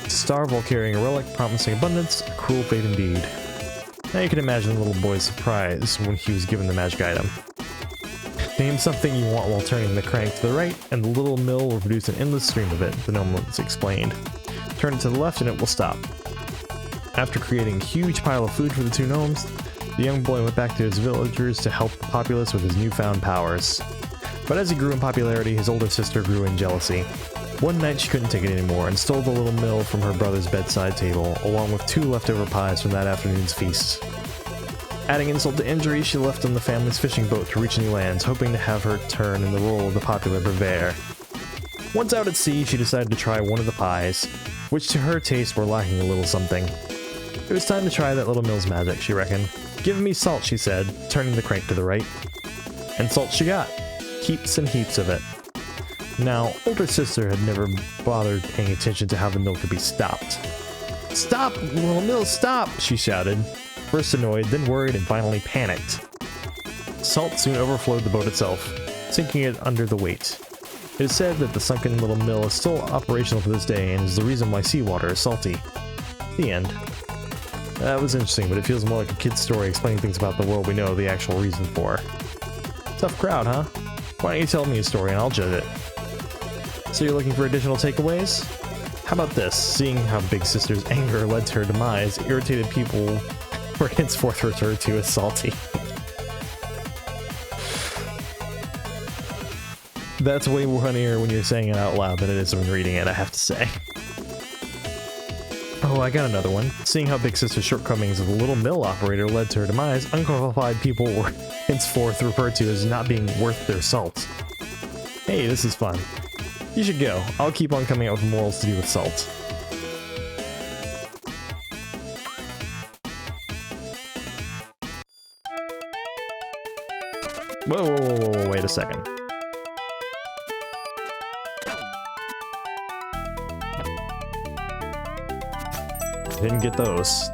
To starve while carrying a relic promising abundance, a cruel fate indeed. Now you can imagine the little boy's surprise when he was given the magic item. Name something you want while turning the crank to the right, and the little mill will produce an endless stream of it, the gnomes explained. Turn it to the left and it will stop. After creating a huge pile of food for the two gnomes, the young boy went back to his villagers to help the populace with his newfound powers. But as he grew in popularity, his older sister grew in jealousy. One night she couldn't take it anymore and stole the little mill from her brother's bedside table, along with 2 leftover pies from that afternoon's feast. Adding insult to injury, she left on the family's fishing boat to reach new lands, hoping to have her turn in the role of the popular purveyor. Once out at sea, she decided to try one of the pies, which to her taste were lacking a little something. It was time to try that little mill's magic, she reckoned. Give me salt, she said, turning the crank to the right. And salt she got. Heaps and heaps of it. Now, older sister had never bothered paying attention to how the mill could be stopped. Stop, little mill, stop, she shouted. First annoyed, then worried, and finally panicked. Salt soon overflowed the boat itself, sinking it under the weight. It is said that the sunken little mill is still operational to this day and is the reason why seawater is salty. The end. That was interesting, but it feels more like a kid's story explaining things about the world we know the actual reason for. Tough crowd, huh? Why don't you tell me a story and I'll judge it. So you're looking for additional takeaways? How about this? Seeing how Big Sister's anger led to her demise, irritated people were henceforth referred to as salty. That's way funnier when you're saying it out loud than it is when reading it, I have to say. Oh, I got another one. Seeing how Big Sister's shortcomings as a little mill operator led to her demise, unqualified people were henceforth referred to as not being worth their salt. Hey, this is fun. You should go. I'll keep on coming up with morals to do with salt. Whoa, wait a second. Didn't get those.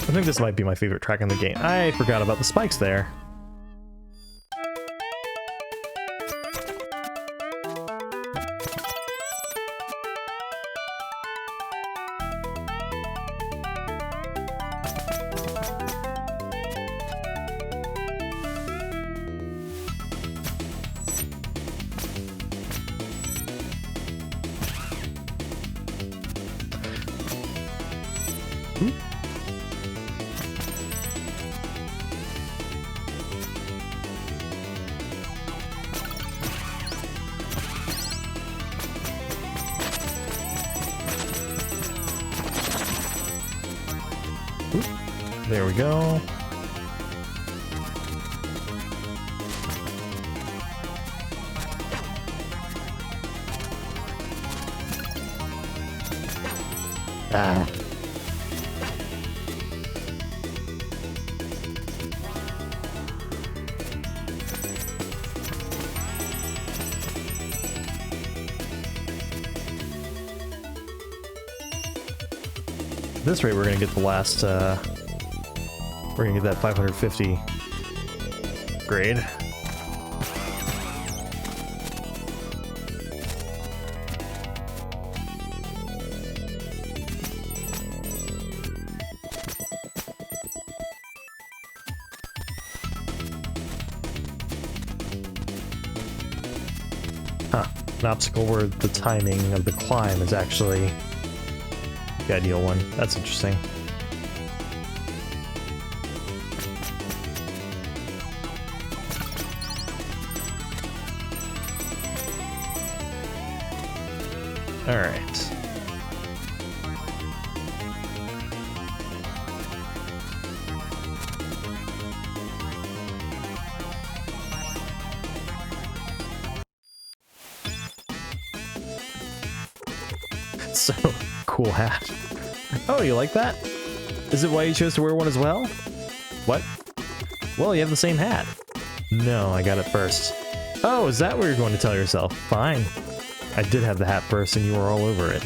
I think this might be my favorite track in the game. I forgot about the spikes there. There we go. Ah. At this rate, we're gonna get the last, we're gonna get that 550 grade. Huh, an obstacle where the timing of the climb is actually the ideal one. That's interesting. All right. So cool hat. Oh, you like that? Is it why you chose to wear one as well? What? Well, you have the same hat. No, I got it first. Oh, is that what you're going to tell yourself? Fine. I did have the hat first and you were all over it.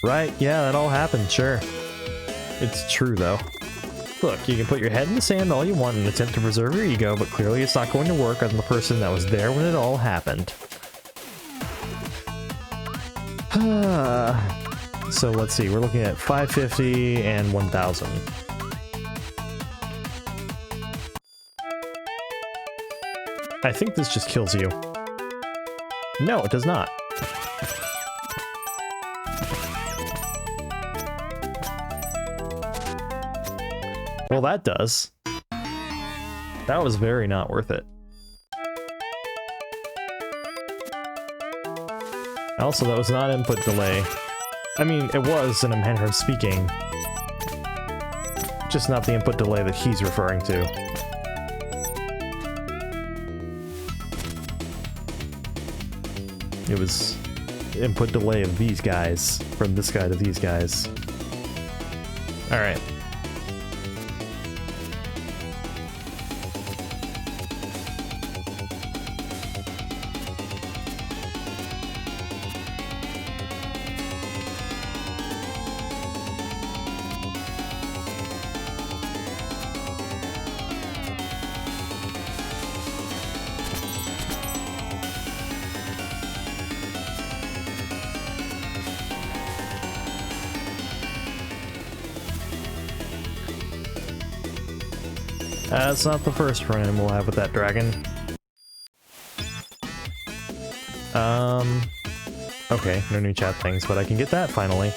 Right, yeah, that all happened, sure. It's true, though. Look, you can put your head in the sand all you want and attempt to preserve your ego, but clearly it's not going to work on the person that was there when it all happened. So let's see, we're looking at 550 and 1000. I think this just kills you. No, it does not. Well, that does. That was very not worth it. Also, that was not input delay. I mean, it was in a manner of speaking. Just not the input delay that he's referring to. It was input delay of these guys, from this guy to these guys. Alright. That's not the first run-in we'll have with that dragon. Okay, no new chat things, but I can get that finally.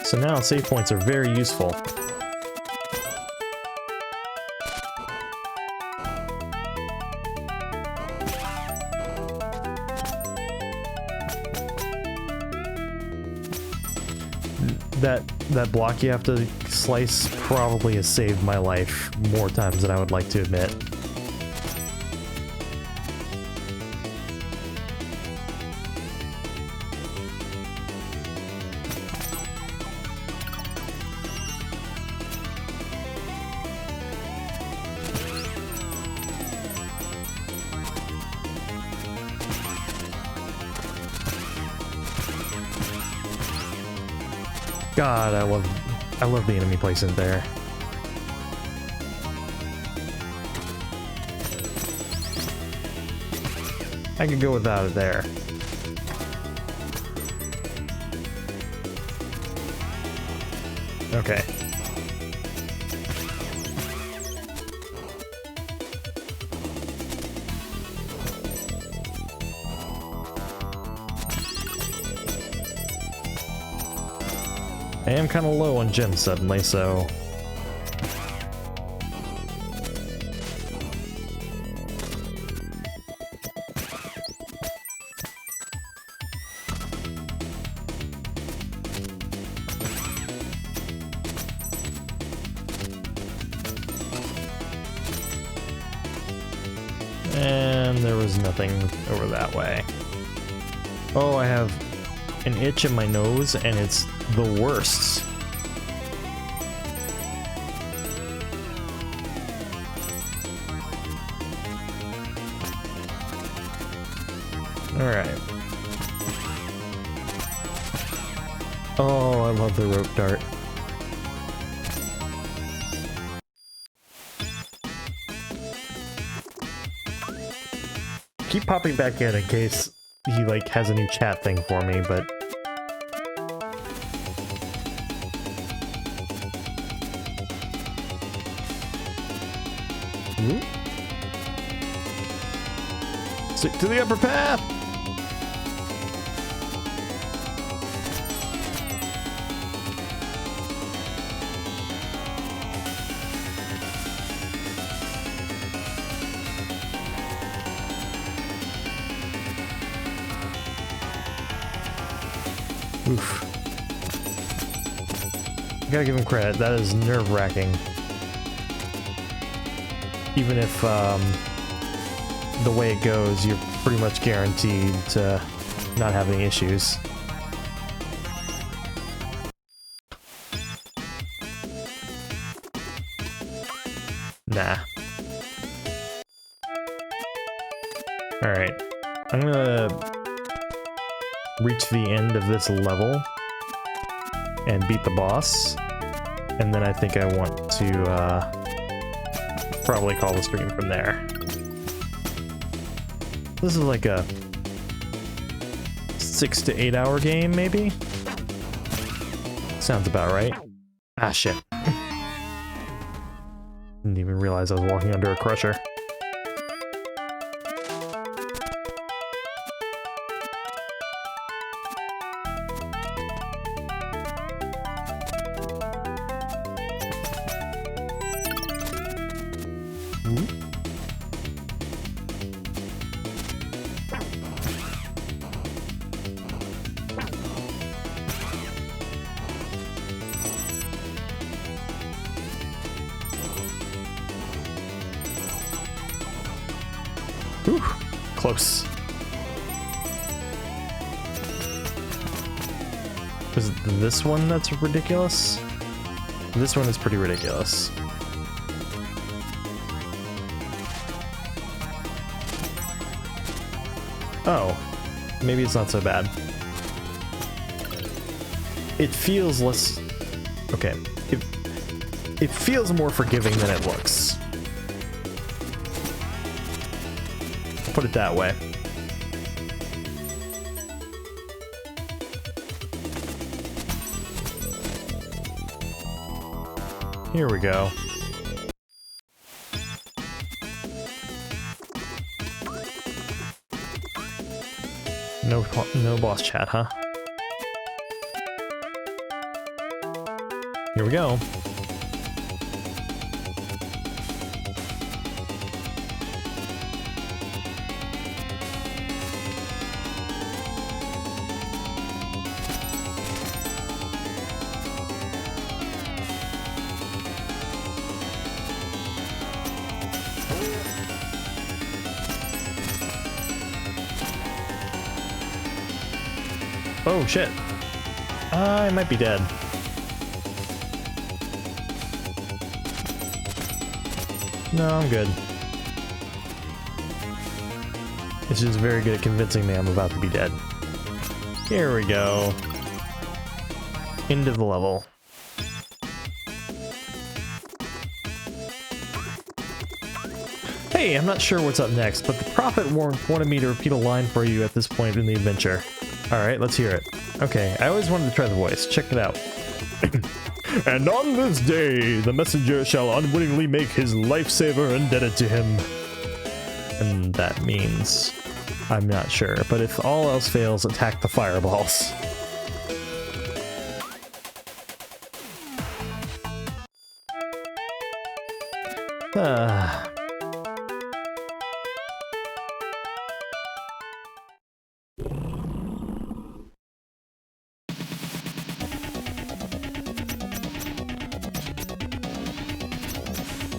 So now save points are very useful. That block you have to slice probably has saved my life more times than I would like to admit. God, I love the enemy placement there. I could go without it there. Okay. I am kind of low on gems suddenly, so... And there was nothing over that way. Oh, I have an itch in my nose, and it's the worst. Alright. Oh, I love the rope dart. Keep popping back in case he, like, has a new chat thing for me, but... Stick to the upper path! Oof. Gotta give him credit, that is nerve-wracking. Even if, the way it goes, you're pretty much guaranteed to not have any issues. Nah. Alright. I'm gonna reach the end of this level and beat the boss, and then I think I want to probably call the stream from there. This is like a 6 to 8 hour game, maybe? Sounds about right. Ah, shit. Didn't even realize I was walking under a crusher. close. Is it this one that's ridiculous? This one is pretty ridiculous. Oh, maybe it's not so bad. It feels less... Okay. It feels more forgiving than it looks. Put it that way. Here we go. No boss chat, huh? Here we go. Oh shit. I might be dead. No, I'm good. It's just very good at convincing me I'm about to be dead. Here we go. End of the level. Hey, I'm not sure what's up next, but the Prophet wanted me to repeat a line for you at this point in the adventure. Alright, let's hear it. Okay, I always wanted to try the voice. Check it out. And on this day, the messenger shall unwittingly make his lifesaver indebted to him. And that means... I'm not sure, but if all else fails, attack the fireballs.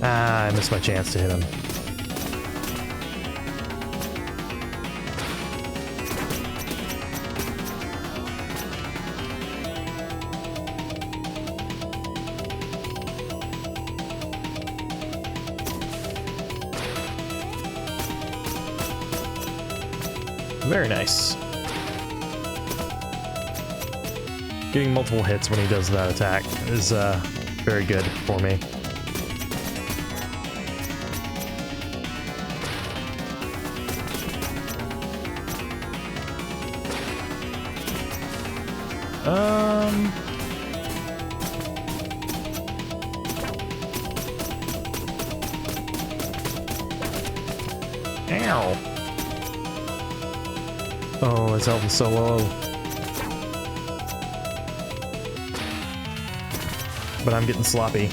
I missed my chance to hit him. Very nice. Getting multiple hits when he does that attack is very good for me. Ow. Oh, his health is so low. But I'm getting sloppy.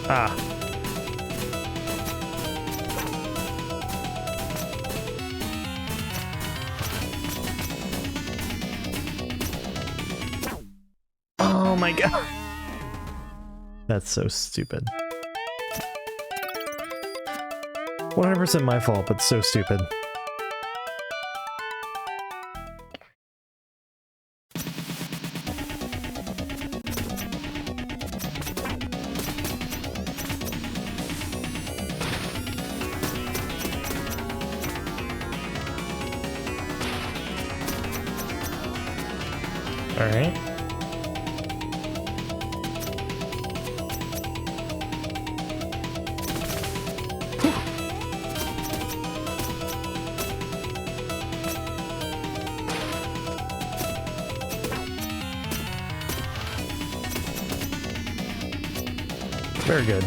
Ah. Oh my god. That's so stupid. 100% my fault, but so stupid. All right. Very good.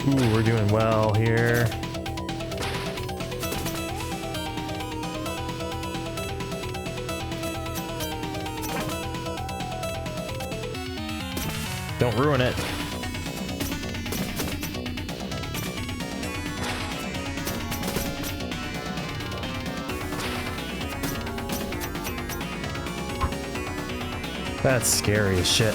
Ooh, we're doing well here. Don't ruin it. That's scary as shit.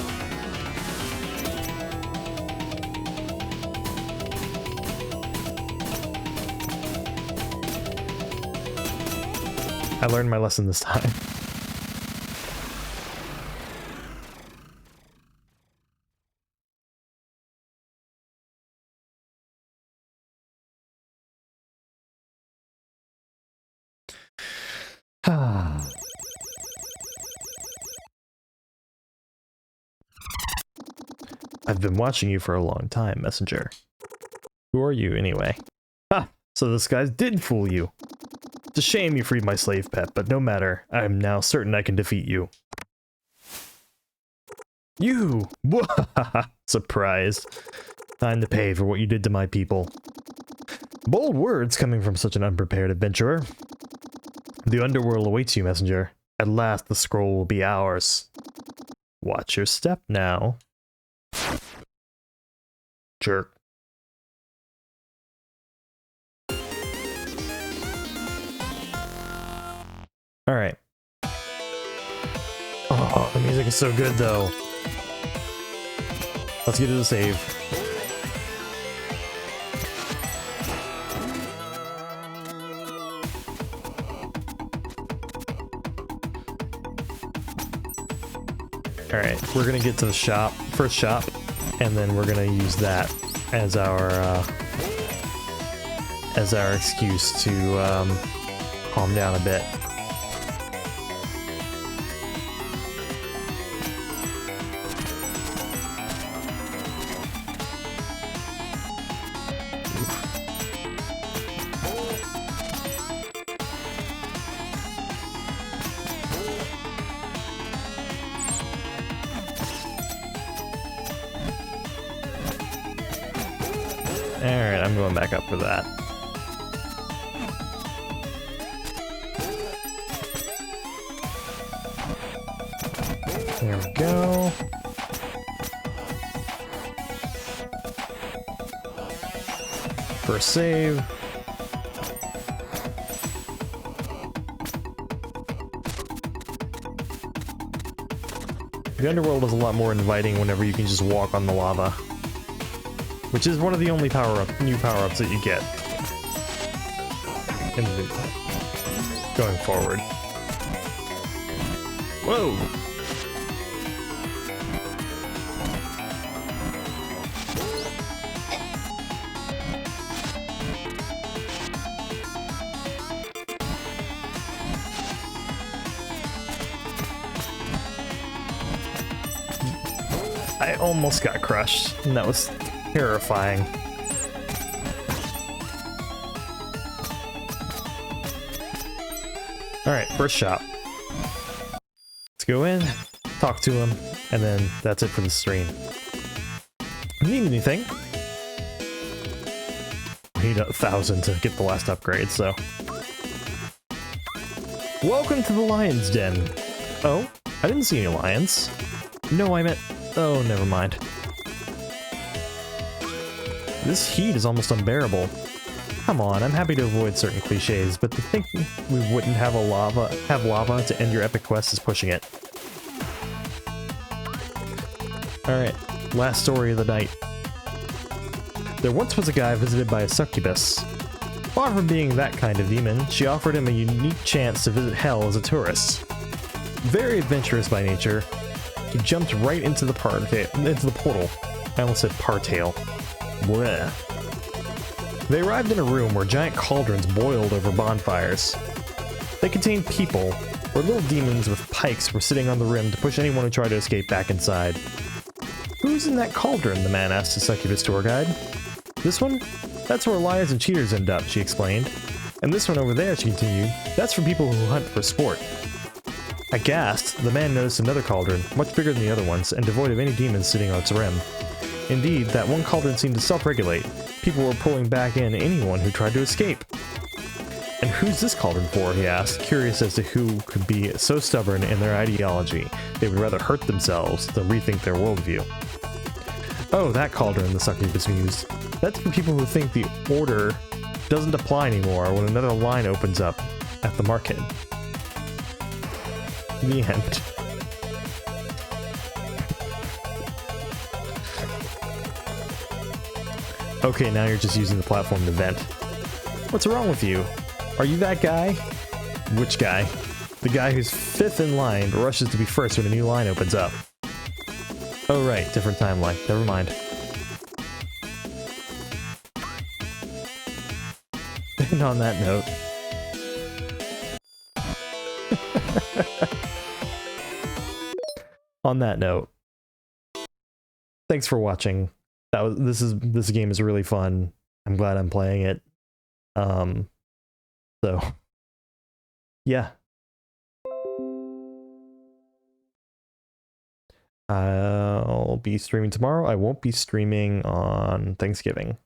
I learned my lesson this time. I've been watching you for a long time, Messenger. Who are you, anyway? Ha! So this guy did fool you. It's a shame you freed my slave pet, but no matter. I am now certain I can defeat you. You! Surprise. Time to pay for what you did to my people. Bold words coming from such an unprepared adventurer. The Underworld awaits you, Messenger. At last the scroll will be ours. Watch your step now. Jerk. Alright. Oh, the music is so good though. Let's get to the save. Alright, we're gonna get to the shop, first shop, and then we're gonna use that as our excuse to calm down a bit. Alright, I'm going back up for that. There we go. First save. The Underworld is a lot more inviting whenever you can just walk on the lava. Which is one of the only new power-ups that you get. Going forward. Whoa! I almost got crushed, and that was terrifying. Alright, first shop. Let's go in, talk to him, and then that's it for the stream. Need anything? We need 1,000 to get the last upgrade, so. Welcome to the Lion's Den. Oh, I didn't see any lions. No, I meant... Oh, never mind. This heat is almost unbearable. Come on, I'm happy to avoid certain cliches, but to think we wouldn't have lava to end your epic quest is pushing it. Alright, last story of the night. There once was a guy visited by a succubus. Far from being that kind of demon, she offered him a unique chance to visit hell as a tourist. Very adventurous by nature, he jumped right into the portal. I almost said partail. Bleh. They arrived in a room where giant cauldrons boiled over bonfires. They contained people, or little demons with pikes were sitting on the rim to push anyone who tried to escape back inside. Who's in that cauldron? The man asked the succubus tour guide. This one? That's where liars and cheaters end up, she explained. And this one over there, she continued, that's for people who hunt for sport. Aghast, the man noticed another cauldron, much bigger than the other ones, and devoid of any demons sitting on its rim. Indeed, that one cauldron seemed to self-regulate. People were pulling back in anyone who tried to escape. And who's this cauldron for, he asked, curious as to who could be so stubborn in their ideology they would rather hurt themselves than rethink their worldview. Oh, that cauldron, the succubus mused. That's for people who think the order doesn't apply anymore when another line opens up at the market. The end. Okay, now you're just using the platform to vent. What's wrong with you? Are you that guy? Which guy? The guy who's fifth in line but rushes to be first when a new line opens up. Oh right, different timeline. Never mind. And on that note... on that note, thanks for watching. This game is really fun. I'm glad I'm playing it. So yeah. I'll be streaming tomorrow. I won't be streaming on Thanksgiving.